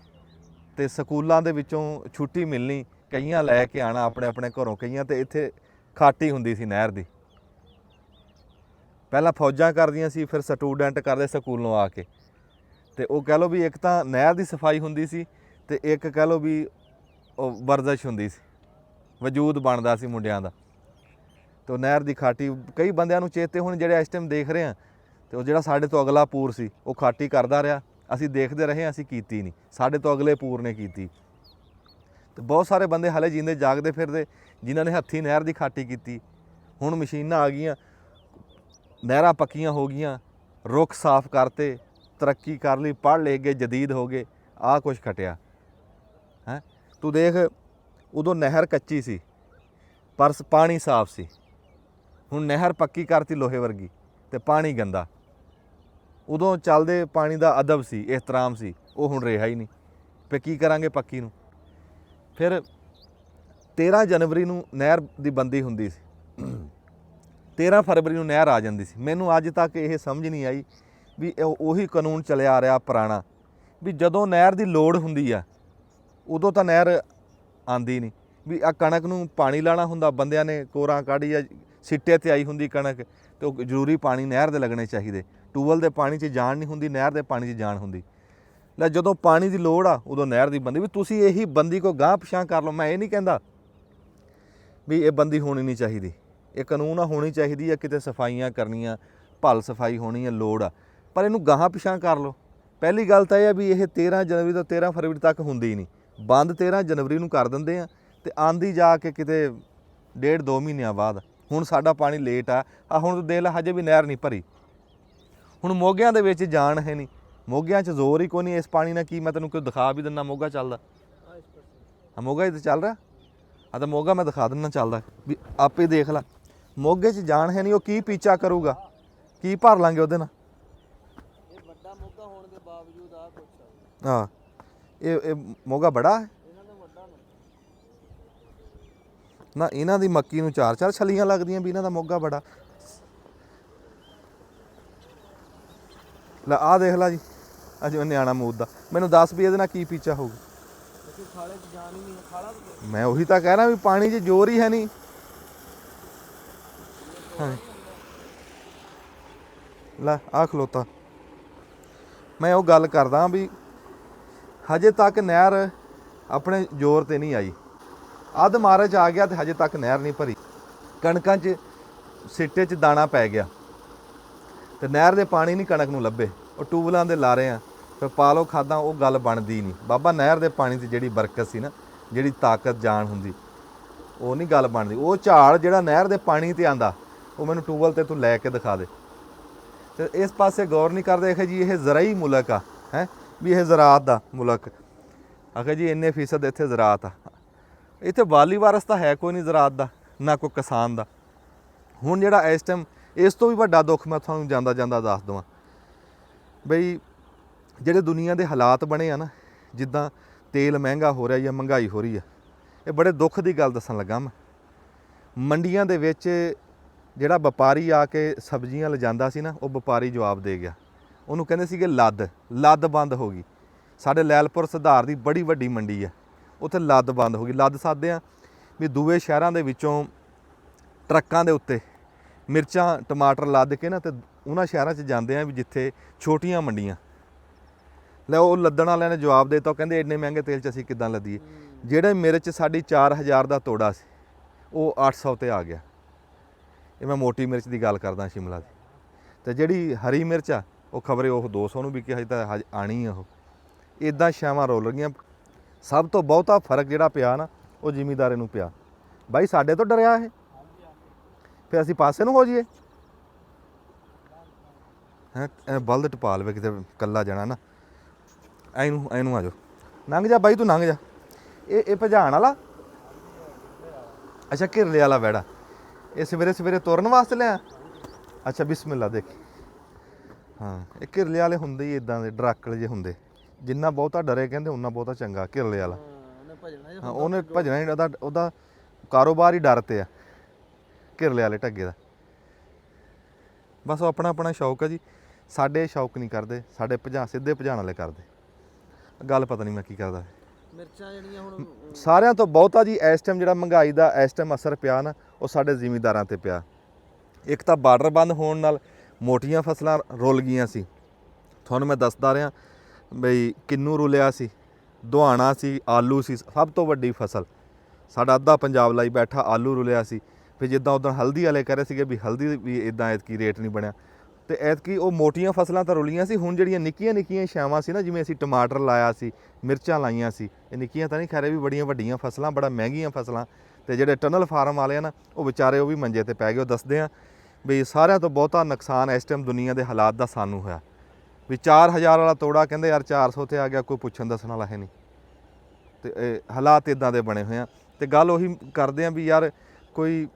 ਤੇ ਸਕੂਲਾਂ ਦੇ ਵਿੱਚੋਂ ਛੁੱਟੀ ਮਿਲਣੀ, ਕਈਆਂ ਲੈ ਕੇ ਆਣਾ ਆਪਣੇ ਆਪਣੇ ਘਰੋਂ, ਕਈਆਂ ਤੇ ਇੱਥੇ ਖਾਟੀ ਹੁੰਦੀ ਸੀ ਨਹਿਰ ਦੀ। ਪਹਿਲਾਂ ਫੌਜਾਂ ਕਰਦੀਆਂ ਸੀ, ਫਿਰ ਸਟੂਡੈਂਟ ਕਰਦੇ ਸਕੂਲੋਂ ਆ ਕੇ। ਤੇ ਉਹ ਕਹਿ ਲਓ ਵੀ ਇੱਕ ਤਾਂ ਨਹਿਰ ਦੀ ਸਫਾਈ ਹੁੰਦੀ ਸੀ ਤੇ ਇੱਕ ਕਹਿ ਲਓ ਵੀ ਉਹ ਵਰਜ਼ਿਸ਼ ਹੁੰਦੀ ਸੀ, ਵਜੂਦ ਬਣਦਾ ਸੀ ਮੁੰਡਿਆਂ ਦਾ। ਤੇ ਉਹ ਨਹਿਰ ਦੀ ਖਾਟੀ ਕਈ ਬੰਦਿਆਂ ਨੂੰ ਚੇਤੇ ਹੁਣ ਜਿਹੜੇ ਇਸ ਟਾਈਮ ਦੇਖ ਰਹੇ ਆ, ਤੇ ਉਹ ਜਿਹੜਾ ਸਾਡੇ ਤੋਂ ਅਗਲਾ ਪੂਰ ਸੀ ਉਹ ਖਾਟੀ ਕਰਦਾ ਰਿਹਾ, ਅਸੀਂ ਦੇਖਦੇ ਰਹੇ, ਅਸੀਂ ਕੀਤੀ ਨਹੀਂ, ਸਾਡੇ ਤੋਂ ਅਗਲੇ ਪੂਰ ਨੇ ਕੀਤੀ। ਤੇ ਬਹੁਤ ਸਾਰੇ ਬੰਦੇ ਹਾਲੇ ਜੀਂਦੇ ਜਾਗਦੇ ਫਿਰਦੇ ਜਿਨ੍ਹਾਂ ਨੇ ਹੱਥੀਂ ਨਹਿਰ ਦੀ ਖਾਟੀ ਕੀਤੀ। ਹੁਣ ਮਸ਼ੀਨਾਂ ਆ ਗਈਆਂ, ਨਹਿਰਾਂ ਪੱਕੀਆਂ ਹੋ ਗਈਆਂ, ਰੁੱਖ ਸਾਫ਼ ਕਰਤੇ, ਤਰੱਕੀ ਕਰ ਲਈ, ਪੜ੍ਹ ਲਿਖ ਗਏ, ਜਦੀਦ ਹੋ ਗਏ, ਆਹ ਕੁਛ ਖਟਿਆ ਹੈ। ਤੂੰ ਦੇਖ ਉਦੋਂ ਨਹਿਰ ਕੱਚੀ ਸੀ ਪਰ ਪਾਣੀ ਸਾਫ਼ ਸੀ। ਹੁਣ ਨਹਿਰ ਪੱਕੀ ਕਰਤੀ ਲੋਹੇ ਵਰਗੀ ਤੇ ਪਾਣੀ ਗੰਦਾ। ਉਦੋਂ ਚੱਲਦੇ ਪਾਣੀ ਦਾ ਅਦਬ ਸੀ, ਇਹਤਰਾਮ ਸੀ, ਉਹ ਹੁਣ ਰਿਹਾ ਹੀ ਨਹੀਂ। ਫਿਰ ਕੀ ਕਰਾਂਗੇ ਪੱਕੀ ਨੂੰ। ਫਿਰ 13 ਜਨਵਰੀ ਨੂੰ ਨਹਿਰ ਦੀ ਬੰਦੀ ਹੁੰਦੀ ਸੀ, 13 ਫਰਵਰੀ ਨੂੰ ਨਹਿਰ ਆ ਜਾਂਦੀ ਸੀ। ਮੈਨੂੰ ਅੱਜ ਤੱਕ ਇਹ ਸਮਝ ਨਹੀਂ ਆਈ ਵੀ ਉਹੀ ਕਾਨੂੰਨ ਚੱਲਿਆ ਆ ਰਿਹਾ ਪੁਰਾਣਾ, ਵੀ ਜਦੋਂ ਨਹਿਰ ਦੀ ਲੋੜ ਹੁੰਦੀ ਆ ਉਦੋਂ ਤਾਂ ਨਹਿਰ ਆਂਦੀ ਨਹੀਂ। ਵੀ ਆ ਕਣਕ ਨੂੰ ਪਾਣੀ ਲਾਣਾ ਹੁੰਦਾ, ਬੰਦਿਆਂ ਨੇ ਕੋਰਾਂ ਕਾਢੀ ਆ, ਸਿੱਟੇ ਤੇ ਆਈ ਹੁੰਦੀ ਕਣਕ, ਤੇ ਉਹ ਜ਼ਰੂਰੀ ਪਾਣੀ ਨਹਿਰ ਦੇ ਲੱਗਣੇ ਚਾਹੀਦੇ। ਟੂਬਲ ਦੇ ਪਾਣੀ 'ਚ ਜਾਨ ਨਹੀਂ ਹੁੰਦੀ, ਨਹਿਰ ਦੇ ਪਾਣੀ 'ਚ ਜਾਨ ਹੁੰਦੀ। ਲੈ ਜਦੋਂ ਪਾਣੀ ਦੀ ਲੋੜ ਆ ਉਦੋਂ ਨਹਿਰ ਦੀ ਬੰਦੀ। ਵੀ ਤੁਸੀਂ ਇਹੀ ਬੰਦੀ ਕੋ ਗਾਂਹ ਪਿਛਾਂ ਕਰ ਲਓ। ਮੈਂ ਇਹ ਨਹੀਂ ਕਹਿੰਦਾ ਵੀ ਇਹ ਬੰਦੀ ਹੋਣੀ ਨਹੀਂ ਚਾਹੀਦੀ, ਇਹ ਕਾਨੂੰਨ ਆ, ਹੋਣੀ ਚਾਹੀਦੀ ਆ। ਕਿਤੇ ਸਫਾਈਆਂ ਕਰਨੀਆਂ, ਭਲ ਸਫਾਈ ਹੋਣੀ ਆ, ਲੋੜ ਆ, ਪਰ ਇਹਨੂੰ ਗਾਹਾਂ ਪਿਛਾਂ ਕਰ ਲਓ। ਪਹਿਲੀ ਗੱਲ ਤਾਂ ਇਹ ਆ ਵੀ ਇਹ 13 ਜਨਵਰੀ ਤੋਂ 13 ਫਰਵਰੀ ਤੱਕ ਹੁੰਦੀ ਨਹੀਂ, ਬੰਦ 13 ਜਨਵਰੀ ਨੂੰ ਕਰ ਦਿੰਦੇ ਆ ਤੇ ਆਂਦੀ ਜਾ ਕੇ ਕਿਤੇ 1.5-2 ਮਹੀਨਿਆਂ ਬਾਅਦ। ਹੁਣ ਸਾਡਾ ਪਾਣੀ ਲੇਟ ਆ, ਹੁਣ ਤੂੰ ਦੇਖ ਲੈ ਹਜੇ ਵੀ ਨਹਿਰ ਨਹੀਂ ਭਰੀ। ਹੁਣ ਮੋਗਿਆਂ ਦੇ ਵਿੱਚ ਜਾਨ ਹੈ ਨਹੀਂ, ਮੋਗਿਆਂ 'ਚ ਜ਼ੋਰ ਹੀ ਕੋਈ ਨਹੀਂ ਇਸ ਪਾਣੀ ਨਾਲ। ਕੀ ਮੈਂ ਤੈਨੂੰ ਕੋਈ ਦਿਖਾ ਵੀ ਦਿੰਦਾ ਮੋਗਾ ਚੱਲਦਾ, ਹਾਂ ਮੋਗਾ ਹੀ ਤਾਂ ਚੱਲ ਰਿਹਾ ਆ, ਤਾਂ ਮੋਗਾ ਮੈਂ ਦਿਖਾ ਦਿੰਦਾ ਚੱਲਦਾ, ਵੀ ਆਪੇ ਦੇਖ ਲੈ। ਮੋਗੇ 'ਚ ਜਾਨ ਹੈ ਨਹੀਂ, ਉਹ ਕੀ ਪੀਚਾ ਕਰੂਗਾ, ਕੀ ਭਰ ਲਾਂਗੇ ਉਹਦੇ ਨਾਲ। ਇਹ ਵੱਡਾ ਮੋਗਾ ਹੋਣ ਦੇ ਬਾਵਜੂਦ ਆ ਕੁਛ ਹਾਂ ਇਹ ਮੋਗਾ ਬੜਾ ਹੈ ਇਹਨਾਂ ਦਾ ਵੱਡਾ ਨਾ। ਇਹਨਾਂ ਦੀ ਮੱਕੀ ਨੂੰ 4-4 ਛਲੀਆਂ ਲੱਗਦੀਆਂ ਵੀ ਇਹਨਾਂ ਦਾ ਮੋਗਾ ਬੜਾ। ਲੈ ਆਹ ਦੇਖ ਲਾ ਜੀ, ਅੱਜ ਮੈਂ ਨਿਆਣਾ ਮੂਦ ਦਾ, ਮੈਨੂੰ ਦੱਸ ਵੀ ਇਹਦੇ ਨਾਲ ਕੀ ਪੀਚਾ ਹੋਊਗਾ। ਖਾਲੇ 'ਚ ਜਾਨ ਹੀ ਨਹੀਂ, ਖਾਲਾ ਮੈਂ ਉਹੀ ਤਾਂ ਕਹਿ ਰਿਹਾ ਵੀ ਪਾਣੀ 'ਚ ਜ਼ੋਰ ਹੀ ਹੈ ਨਹੀਂ। ਹਾਂ ਲੈ ਆਹ ਖਲੋਤਾ। ਮੈਂ ਉਹ ਗੱਲ ਕਰਦਾ ਵੀ ਹਜੇ ਤੱਕ ਨਹਿਰ ਆਪਣੇ ਜ਼ੋਰ ਤੇ ਨਹੀਂ ਆਈ। ਅੱਧ ਮਾਰਚ ਆ ਗਿਆ ਤੇ ਹਜੇ ਤੱਕ ਨਹਿਰ ਨਹੀਂ ਭਰੀ। ਕਣਕਾਂ 'ਚ ਸਿੱਟੇ 'ਚ ਦਾਣਾ ਪੈ ਗਿਆ ਤੇ ਨਹਿਰ ਦੇ ਪਾਣੀ ਨਹੀਂ ਕਣਕ ਨੂੰ ਲੱਭੇ। ਉਹ ਟੂਬਲਾਂ ਦੇ ਲਾ ਰਹੇ ਆ, ਫਿਰ ਪਾ ਲਓ ਖਾਦਾਂ, ਉਹ ਗੱਲ ਬਣਦੀ ਨਹੀਂ। ਬਾਬਾ ਨਹਿਰ ਦੇ ਪਾਣੀ 'ਚ ਜਿਹੜੀ ਬਰਕਤ ਸੀ ਨਾ, ਜਿਹੜੀ ਤਾਕਤ ਜਾਨ ਹੁੰਦੀ, ਉਹ ਨਹੀਂ ਗੱਲ ਬਣਦੀ। ਉਹ ਝਾੜ ਜਿਹੜਾ ਨਹਿਰ ਦੇ ਪਾਣੀ ਤੇ ਆਂਦਾ, ਉਹ ਮੈਨੂੰ ਟੂਬਲ ਤੇ ਤੂੰ ਲੈ ਕੇ ਦਿਖਾ ਦੇ। ਤੇ ਇਸ ਪਾਸੇ ਗੌਰ ਨਹੀਂ ਕਰਦੇ। ਆਖੇ ਜੀ ਇਹ ਜ਼ਰਾਈ ਮੁਲਕ ਆ, ਹੈ ਵੀ ਇਹ ਜ਼ਰਾਤ ਦਾ ਮੁਲਕ। ਆਖੇ ਜੀ ਇੰਨੇ ਫੀਸਦ ਇੱਥੇ ਜ਼ਰਾਤ ਆ। ਇੱਥੇ ਵਾਲੀ ਵਾਰਸ ਤਾਂ ਹੈ ਕੋਈ ਨਹੀਂ ਜ਼ਰਾਤ ਦਾ, ਨਾ ਕੋਈ ਕਿਸਾਨ ਦਾ। ਹੁਣ ਜਿਹੜਾ ਇਸ ਟਾਈਮ ਇਸ ਤੋਂ ਵੀ ਵੱਡਾ ਦੁੱਖ ਮੈਂ ਤੁਹਾਨੂੰ ਜਾਂਦਾ ਜਾਂਦਾ ਦੱਸ ਦੇਵਾਂ ਬਈ, ਜਿਹੜੇ ਦੁਨੀਆ ਦੇ ਹਾਲਾਤ ਬਣੇ ਆ ਨਾ, ਜਿੱਦਾਂ ਤੇਲ ਮਹਿੰਗਾ ਹੋ ਰਿਹਾ ਜਾਂ ਮਹਿੰਗਾਈ ਹੋ ਰਹੀ ਆ, ਇਹ ਬੜੇ ਦੁੱਖ ਦੀ ਗੱਲ ਦੱਸਣ ਲੱਗਾ ਮੈਂ। ਮੰਡੀਆਂ ਦੇ ਵਿੱਚ ਜਿਹੜਾ ਵਪਾਰੀ ਆ ਕੇ ਸਬਜ਼ੀਆਂ ਲਿਜਾਂਦਾ ਸੀ ਨਾ, ਉਹ ਵਪਾਰੀ ਜਵਾਬ ਦੇ ਗਿਆ। ਉਹਨੂੰ ਕਹਿੰਦੇ ਸੀਗੇ ਲੱਦ ਬੰਦ ਹੋ ਗਈ। ਸਾਡੇ ਲੈਲਪੁਰ ਸੁਧਾਰ ਦੀ ਬੜੀ ਵੱਡੀ ਮੰਡੀ ਆ, ਉੱਥੇ ਲੱਦ ਬੰਦ ਹੋ ਗਈ। ਲੱਦ ਸਾਦੇ ਆ ਵੀ ਦੂਏ ਸ਼ਹਿਰਾਂ ਦੇ ਵਿੱਚੋਂ ਟਰੱਕਾਂ ਦੇ ਉੱਤੇ ਮਿਰਚਾਂ ਟਮਾਟਰ ਲੱਦ ਕੇ ਨਾ ਤੇ ਉਹਨਾਂ ਸ਼ਹਿਰਾਂ 'ਚ ਜਾਂਦੇ ਆ ਵੀ ਜਿੱਥੇ ਛੋਟੀਆਂ ਮੰਡੀਆਂ। ਲੈ ਉਹ ਲੱਦਣ ਵਾਲਿਆਂ ਨੇ ਜਵਾਬ ਦੇ ਦਿੱਤਾ, ਉਹ ਕਹਿੰਦੇ ਇੰਨੇ ਮਹਿੰਗੇ ਤੇਲ 'ਚ ਅਸੀਂ ਕਿੱਦਾਂ ਲੱਦੀਏ। ਜਿਹੜੇ ਮਿਰਚ ਸਾਡੀ 4000 ਦਾ ਤੋੜਾ ਸੀ, ਉਹ 800 ਤੇ ਆ ਗਿਆ। ਇਹ ਮੈਂ ਮੋਟੀ ਮਿਰਚ ਦੀ ਗੱਲ ਕਰਦਾ, ਸ਼ਿਮਲਾ ਦੀ। ਤੇ ਜਿਹੜੀ ਹਰੀ ਮਿਰਚ ਆ, ਉਹ ਖਬਰੇ ਉਹ 200 ਨੂੰ ਵਿਕੀ, ਹਜੇ ਤਾਂ ਆਣੀ ਆ ਉਹ। ਇੱਦਾਂ ਛਾਵਾਂ ਰੋਲ ਰਹੀਆਂ। ਸਭ ਤੋਂ ਬਹੁਤਾ ਫਰਕ ਜਿਹੜਾ ਪਿਆ ਨਾ, ਉਹ ਜ਼ਿਮੀਂਦਾਰੇ ਨੂੰ ਪਿਆ। ਬਾਈ ਸਾਡੇ ਤੋਂ ਡਰਿਆ ਇਹ, ਫਿਰ ਅਸੀਂ ਪਾਸੇ ਨੂੰ ਹੋ ਜਾਈਏ। ਹੈ ਬਲਦ ਟਪਾ ਲਵੇ ਕਿਤੇ ਕੱਲਾ ਜਾਣਾ ਨਾ। ਐਨੂੰ ਆ ਜਾਓ, ਲੰਘ ਜਾ ਬਾਈ, ਤੂੰ ਲੰਘ ਜਾ। ਇਹ ਭਜਾਣ ਵਾਲਾ, ਅੱਛਾ ਘਿਰਲੇ ਵਾਲਾ ਵੈੜਾ। ਇਹ ਸਵੇਰੇ ਸਵੇਰੇ ਤੁਰਨ ਵਾਸਤੇ ਲਿਆ। ਅੱਛਾ ਬਿਸਮਿਲ੍ਲਾ ਦੇਖੀ। ਹਾਂ ਇਹ ਘਿਰਲੇ ਵਾਲੇ ਹੁੰਦੇ ਹੀ ਇਦਾਂ ਦੇ ਡਰਾਕਲ ਜਿਹੇ ਹੁੰਦੇ, ਜਿੰਨਾ ਬਹੁਤਾ ਡਰੇ ਕਹਿੰਦੇ ਉਨਾ ਬਹੁਤਾ ਚੰਗਾ ਘਿਰਲੇ ਵਾਲਾ। ਹਾਂ ਉਹਨੇ ਭਜਣਾ ਹੀ, ਉਹਦਾ ਕਾਰੋਬਾਰ ਹੀ ਡਰ ਤੇ ਆ ਘਿਰਲੇ ਵਾਲੇ ਢੱਗੇ ਦਾ। ਬਸ ਉਹ ਆਪਣਾ ਆਪਣਾ ਸ਼ੌਕ ਹੈ ਜੀ, ਸਾਡੇ ਸ਼ੌਕ ਨਹੀਂ ਕਰਦੇ, ਸਾਡੇ ਸਿੱਧੇ ਭਜਾਣ ਵਾਲੇ ਕਰਦੇ। ਗੱਲ ਪਤਾ ਨਹੀਂ ਮੈਂ ਕੀ ਕਰਦਾ। ਮਿਰਚਾਂ ਜਿਹੜੀਆਂ ਹੁਣ ਸਾਰਿਆਂ ਤੋਂ ਬਹੁਤਾ ਜੀ ਇਸ ਟਾਈਮ ਜਿਹੜਾ ਮਹਿੰਗਾਈ ਦਾ ਇਸ ਟਾਈਮ ਅਸਰ ਪਿਆ ਨਾ, ਉਹ ਸਾਡੇ ਜ਼ਿਮੀਂਦਾਰਾਂ ਤੇ ਪਿਆ। ਇੱਕ ਤਾਂ ਬਾਰਡਰ ਬੰਦ ਹੋਣ ਨਾਲ ਮੋਟੀਆਂ ਫਸਲਾਂ ਰੁਲ ਗਈਆਂ ਸੀ। ਤੁਹਾਨੂੰ ਮੈਂ ਦੱਸਦਾ ਰਿਹਾ ਬਈ ਕਿੰਨੂ ਰੁਲਿਆ ਸੀ, ਦੁਹਾਣਾ ਸੀ, ਆਲੂ ਸੀ, ਸਭ ਤੋਂ ਵੱਡੀ ਫਸਲ। ਸਾਡਾ ਅੱਧਾ ਪੰਜਾਬ ਲਾਈ ਬੈਠਾ ਆਲੂ ਰੁਲਿਆ ਸੀ। ਫਿਰ ਜਿੱਦਾਂ ਉੱਦਾਂ ਹਲਦੀ ਵਾਲੇ ਕਹਿ ਰਹੇ ਸੀਗੇ ਵੀ ਹਲਦੀ ਵੀ ਇੱਦਾਂ ਐਤਕੀ ਰੇਟ ਨਹੀਂ ਬਣਿਆ, ਅਤੇ ਐਤਕੀ ਉਹ ਮੋਟੀਆਂ ਫਸਲਾਂ ਤਾਂ ਰੁਲੀਆਂ ਸੀ। ਹੁਣ ਜਿਹੜੀਆਂ ਨਿੱਕੀਆਂ ਨਿੱਕੀਆਂ ਛਾਵਾਂ ਸੀ ਨਾ, ਜਿਵੇਂ ਅਸੀਂ ਟਮਾਟਰ ਲਾਇਆ ਸੀ, ਮਿਰਚਾਂ ਲਾਈਆਂ ਸੀ, ਇਹ ਨਿੱਕੀਆਂ ਤਾਂ ਨਹੀਂ ਖੈਰੇ ਵੀ ਬੜੀਆਂ ਵੱਡੀਆਂ ਫਸਲਾਂ, ਬੜਾ ਮਹਿੰਗੀਆਂ ਫਸਲਾਂ। ਅਤੇ ਜਿਹੜੇ ਟਨਲ ਫਾਰਮ ਵਾਲੇ ਆ ਨਾ, ਉਹ ਵਿਚਾਰੇ ਉਹ ਵੀ ਮੰਜੇ 'ਤੇ ਪੈ ਗਏ। ਉਹ ਦੱਸਦੇ ਆ ਵੀ ਸਾਰਿਆਂ ਤੋਂ ਬਹੁਤਾ ਨੁਕਸਾਨ ਇਸ ਟਾਈਮ ਦੁਨੀਆ ਦੇ ਹਾਲਾਤ ਦਾ ਸਾਨੂੰ ਹੋਇਆ। ਵੀ 4000 ਵਾਲਾ ਤੋੜਾ ਕਹਿੰਦੇ ਯਾਰ 400 'ਤੇ ਆ ਗਿਆ, ਕੋਈ ਪੁੱਛਣ ਦੱਸਣ ਵਾਲਾ ਹੈ ਨਹੀਂ। ਅਤੇ ਇਹ ਹਾਲਾਤ ਇੱਦਾਂ ਦੇ ਬਣੇ ਹੋਏ ਆ। ਅਤੇ ਗੱਲ ਉਹੀ ਕਰਦੇ ਆ ਵੀ ਯਾਰ ਕੋਈ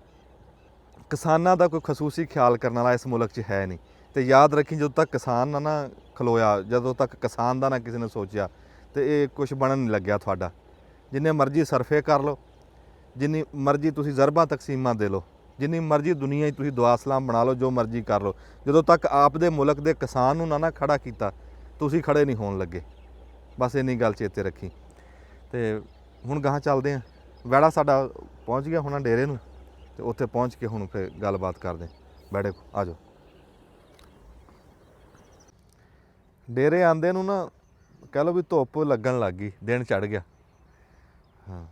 ਕਿਸਾਨਾਂ ਦਾ ਕੋਈ ਖਸੂਸੀ ਖਿਆਲ ਕਰਨ ਵਾਲਾ ਇਸ ਮੁਲਕ 'ਚ ਹੈ ਨਹੀਂ। ਅਤੇ ਯਾਦ ਰੱਖੀ, ਜਦੋਂ ਤੱਕ ਕਿਸਾਨ ਨਾ ਖਲੋਇਆ, ਜਦੋਂ ਤੱਕ ਕਿਸਾਨ ਦਾ ਨਾ ਕਿਸੇ ਨੇ ਸੋਚਿਆ, ਅਤੇ ਇਹ ਕੁਛ ਬਣਨ ਨਹੀਂ ਲੱਗਿਆ ਤੁਹਾਡਾ। ਜਿੰਨੇ ਮਰਜ਼ੀ ਸਰਫੇ ਕਰ ਲਓ, ਜਿੰਨੀ ਮਰਜ਼ੀ ਤੁਸੀਂ ਜ਼ਰਬਾਂ ਤਕਸੀਮਾਂ ਦੇ ਲਓ, ਜਿੰਨੀ ਮਰਜ਼ੀ ਦੁਨੀਆ 'ਚ ਤੁਸੀਂ ਦੁਆ ਸਲਾਮ ਬਣਾ ਲਓ, ਜੋ ਮਰਜ਼ੀ ਕਰ ਲਓ, ਜਦੋਂ ਤੱਕ ਆਪ ਦੇ ਮੁਲਕ ਦੇ ਕਿਸਾਨ ਨੂੰ ਨਾ ਖੜਾ ਕੀਤਾ, ਤੁਸੀਂ ਖੜੇ ਨਹੀਂ ਹੋਣ ਲੱਗੇ। ਬਸ ਇੰਨੀ ਗੱਲ ਚੇਤੇ ਰੱਖੀ। ਅਤੇ ਹੁਣ ਗਾਹਾਂ ਚੱਲਦੇ ਹਾਂ। ਵੈੜਾ ਸਾਡਾ ਪਹੁੰਚ ਗਿਆ ਹੁਣ ਡੇਰੇ ਨੂੰ, ਅਤੇ ਉੱਥੇ ਪਹੁੰਚ ਕੇ ਹੁਣ ਫਿਰ ਗੱਲਬਾਤ ਕਰਦੇ ਵੈੜੇ ਕੋ। ਆ ਜਾਓ। ਡੇਰੇ ਆਉਂਦੇ ਨੂੰ ਨਾ ਕਹਿ ਲਓ ਵੀ ਧੁੱਪ ਲੱਗਣ ਲੱਗ ਗਈ, ਦਿਨ ਚੜ੍ਹ ਗਿਆ। ਹਾਂ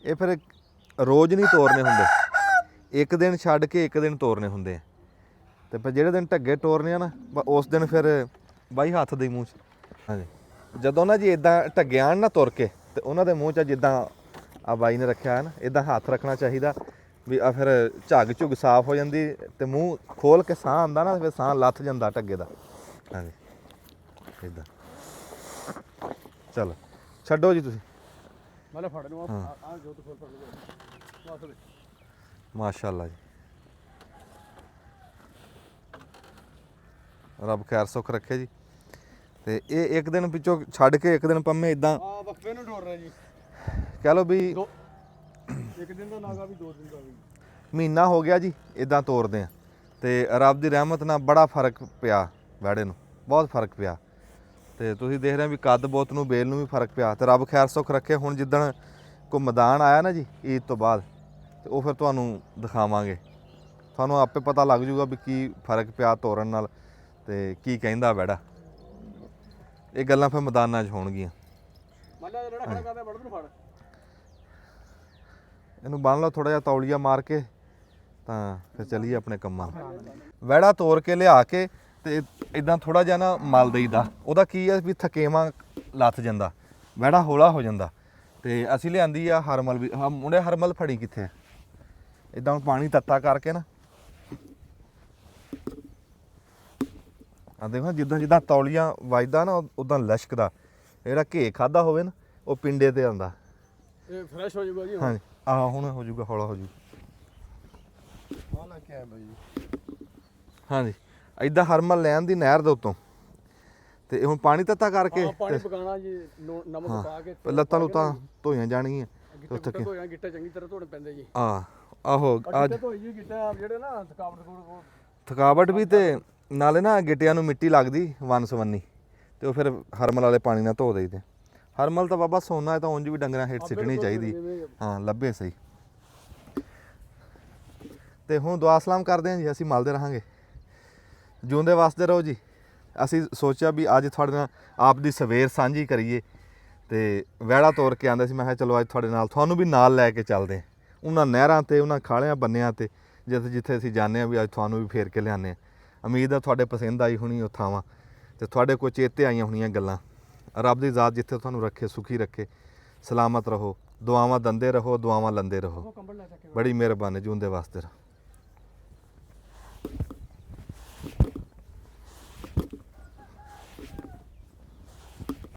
ਇਹ ਫਿਰ ਰੋਜ਼ ਨਹੀਂ ਤੋਰਨੇ ਹੁੰਦੇ, ਇੱਕ ਦਿਨ ਛੱਡ ਕੇ ਇੱਕ ਦਿਨ ਤੋਰਨੇ ਹੁੰਦੇ ਆ। ਅਤੇ ਫਿਰ ਜਿਹੜੇ ਦਿਨ ਢੱਗੇ ਤੋਰਨੇ ਆ ਨਾ, ਉਸ ਦਿਨ ਫਿਰ ਬਾਈ ਹੱਥ ਦੇ ਮੂੰਹ 'ਚ। ਹਾਂਜੀ ਜਦੋਂ ਨਾ ਜੀ ਇੱਦਾਂ ਢੱਗੇ ਆਉਣ ਨਾ ਤੁਰ ਕੇ, ਅਤੇ ਉਹਨਾਂ ਦੇ ਮੂੰਹ 'ਚ ਜਿੱਦਾਂ ਆ ਬਾਈ ਨੇ ਰੱਖਿਆ ਹੈ ਨਾ, ਇੱਦਾਂ ਹੱਥ ਰੱਖਣਾ ਚਾਹੀਦਾ ਵੀ ਆ ਫਿਰ ਝੱਗ ਝੁੱਗ ਸਾਫ਼ ਹੋ ਜਾਂਦੀ, ਅਤੇ ਮੂੰਹ ਖੋਲ੍ਹ ਕੇ ਸਾਹ ਆਉਂਦਾ ਨਾ, ਫਿਰ ਸਾਹ ਲੱਥ ਜਾਂਦਾ ਢੱਗੇ ਦਾ। ਹਾਂਜੀ ਇੱਦਾਂ। ਚਲੋ ਛੱਡੋ ਜੀ ਤੁਸੀਂ। ਮਤਲਬ ਫੜ ਨੂੰ ਆ ਜੋ ਤੂੰ ਫੜ ਲਓ। ਮਾਸ਼ਾਅੱਲਾ ਜੀ, ਰੱਬ ਖੈਰ ਸੁੱਖ ਰੱਖੇ ਜੀ। ਅਤੇ ਇਹ ਇੱਕ ਦਿਨ ਪਿੱਛੋਂ ਛੱਡ ਕੇ ਇੱਕ ਦਿਨ ਪੰਮੇ ਇੱਦਾਂ ਵਕਫੇ ਨੂੰ ਡੋਰ ਰਿਹਾ ਜੀ, ਕਹਿ ਲਓ ਵੀ ਇੱਕ ਦਿਨ ਦਾ ਨਾਗਾ ਵੀ 2 ਦਿਨ ਦਾ ਵੀ ਮਹੀਨਾ ਹੋ ਗਿਆ ਜੀ ਇੱਦਾਂ ਤੋਰਦੇ ਆ। ਅਤੇ ਰੱਬ ਦੀ ਰਹਿਮਤ ਨਾਲ ਬੜਾ ਫਰਕ ਪਿਆ ਵੈੜੇ ਨੂੰ, ਬਹੁਤ ਫਰਕ ਪਿਆ। ਅਤੇ ਤੁਸੀਂ ਦੇਖ ਰਹੇ ਵੀ ਕੱਦ ਬੋਤ ਨੂੰ, ਬੇਲ ਨੂੰ ਵੀ ਫਰਕ ਪਿਆ। ਅਤੇ ਰੱਬ ਖੈਰ ਸੁੱਖ ਰੱਖੇ, ਹੁਣ ਜਿੱਦਣ ਕੋਈ ਮੈਦਾਨ ਆਇਆ ਨਾ ਜੀ ਈਦ ਤੋਂ ਬਾਅਦ, ਅਤੇ ਉਹ ਫਿਰ ਤੁਹਾਨੂੰ ਦਿਖਾਵਾਂਗੇ। ਤੁਹਾਨੂੰ ਆਪੇ ਪਤਾ ਲੱਗ ਜੂਗਾ ਵੀ ਕੀ ਫਰਕ ਪਿਆ ਤੋਰਨ ਨਾਲ, ਅਤੇ ਕੀ ਕਹਿੰਦਾ ਵੈੜਾ। ਇਹ ਗੱਲਾਂ ਫਿਰ ਮੈਦਾਨਾਂ 'ਚ ਹੋਣਗੀਆਂ। ਇਹਨੂੰ ਬੰਨ ਲਓ ਥੋੜ੍ਹਾ ਜਿਹਾ ਤੌਲੀਆ ਮਾਰ ਕੇ, ਤਾਂ ਫਿਰ ਚੱਲੀਏ ਆਪਣੇ ਕੰਮਾਂ। ਵੈੜਾ ਤੋਰ ਕੇ ਲਿਆ ਕੇ ਅਤੇ ਇੱਦਾਂ ਥੋੜ੍ਹਾ ਜਿਹਾ ਨਾ ਮਲ ਦੇਈਦਾ। ਉਹਦਾ ਕੀ ਹੈ ਵੀ ਥਕੇਵਾਂ ਲੱਥ ਜਾਂਦਾ, ਵੈੜਾ ਹੌਲਾ ਹੋ ਜਾਂਦਾ। ਅਤੇ ਅਸੀਂ ਲਿਆਂਦੀ ਆ ਹਰਮਲ ਵੀ। ਮੁੰਡੇ ਹਰਮਲ ਫੜੀ ਕਿੱਥੇ ਆ? ਇੱਦਾਂ ਹੁਣ ਪਾਣੀ ਤੱਤਾ ਕਰਕੇ ਨਾ, ਆ ਦੇਖੋ ਜਿੱਦਾਂ ਜਿੱਦਾਂ ਤੌਲੀਆ ਵੱਜਦਾ ਨਾ ਉੱਦਾਂ ਲਸ਼ਕਦਾ। ਜਿਹੜਾ ਘੇ ਖਾਧਾ ਹੋਵੇ ਨਾ, ਉਹ ਪਿੰਡੇ 'ਤੇ ਆਉਂਦਾ। ਇਹ ਫਰੈਸ਼ ਹੋ ਜਾਊਗਾ ਜੀ। ਹਾਂਜੀ ਆਹ ਹੁਣ ਹੋ ਜਾਊਗਾ, ਹੌਲਾ ਹੋ ਜਾਊਗਾ। ਹਾਂਜੀ ਇੱਦਾਂ ਹਰਮਲ ਲੈਣ ਦੀ ਨਹਿਰ ਦੇ ਉੱਤੋਂ, ਅਤੇ ਹੁਣ ਪਾਣੀ ਤੱਤਾ ਕਰਕੇ ਪਾਣੀ ਪਕਾਉਣਾ ਜੀ, ਨਮਕ ਪਾ ਕੇ ਲੱਤਾਂ ਲੁੱਤਾਂ ਧੋਈਆਂ ਜਾਣਗੀਆਂ। ਗਿੱਟੇ ਗਿੱਟੇ ਚੰਗੀ ਤਰ੍ਹਾਂ ਧੋਣੇ ਪੈਂਦੇ ਜੀ। ਆਹੋ ਅੱਜ ਧੋਈ ਜੀ ਗਿੱਟੇ ਜਿਹੜੇ ਨਾ ਥਕਾਵਟ ਵੀ, ਅਤੇ ਨਾਲੇ ਨਾ ਗਿੱਟਿਆਂ ਨੂੰ ਮਿੱਟੀ ਲੱਗਦੀ ਵੰਨ ਸਵੰਨੀ, ਅਤੇ ਉਹ ਫਿਰ ਹਰਮਲ ਵਾਲੇ ਪਾਣੀ ਨਾਲ ਧੋ ਦੇਈਦੇ। ਹਰਮਲ ਤਾਂ ਬਾਬਾ ਸੋਨਾ ਹੈ, ਤਾਂ ਉਂਝ ਵੀ ਡੰਗਰਾਂ ਹੇਠ ਸਿੱਟਣੀ ਚਾਹੀਦੀ। ਹਾਂ ਲੱਭੇ ਸਹੀ। ਅਤੇ ਹੁਣ ਦੁਆ ਸਲਾਮ ਕਰਦੇ ਹਾਂ ਜੀ, ਅਸੀਂ ਮਲਦੇ ਰਹਾਂਗੇ। ਜਿਉਂਦੇ ਵਸਦੇ ਰਹੋ ਜੀ। ਅਸੀਂ ਸੋਚਿਆ ਵੀ ਅੱਜ ਤੁਹਾਡੇ ਨਾਲ ਆਪ ਦੀ ਸਵੇਰ ਸਾਂਝੀ ਕਰੀਏ, ਅਤੇ ਵੈੜਾ ਤੋਰ ਕੇ ਆਉਂਦੇ ਸੀ। ਮੈਂ ਕਿਹਾ ਚਲੋ ਅੱਜ ਤੁਹਾਡੇ ਨਾਲ ਤੁਹਾਨੂੰ ਵੀ ਨਾਲ ਲੈ ਕੇ ਚੱਲਦੇ ਹਾਂ ਉਹਨਾਂ ਨਹਿਰਾਂ 'ਤੇ, ਉਹਨਾਂ ਖਾਲਿਆਂ ਬੰਨਿਆਂ 'ਤੇ, ਜਿੱਥੇ ਅਸੀਂ ਜਾਂਦੇ ਹਾਂ ਵੀ ਅੱਜ ਤੁਹਾਨੂੰ ਵੀ ਫੇਰ ਕੇ ਲਿਆਉਂਦੇ ਹਾਂ। ਉਮੀਦ ਹੈ ਤੁਹਾਡੇ ਪਸੰਦ ਆਈ ਹੋਣੀ ਉਹ ਥਾਵਾਂ, ਅਤੇ ਤੁਹਾਡੇ ਕੋਲ ਚੇਤੇ ਆਈਆਂ ਹੋਣੀਆਂ ਗੱਲਾਂ। ਰੱਬ ਦੀ ਜ਼ਾਤ ਜਿੱਥੇ ਤੁਹਾਨੂੰ ਰੱਖੇ, ਸੁਖੀ ਰੱਖੇ, ਸਲਾਮਤ ਰਹੋ, ਦੁਆਵਾਂ ਦਿੰਦੇ ਰਹੋ, ਦੁਆਵਾਂ ਲੈਂਦੇ ਰਹੋ। ਬੜੀ ਮਿਹਰਬਾਨੀ, ਜਿਉਂਦੇ ਵਾਸਤੇ ਰਹੋ।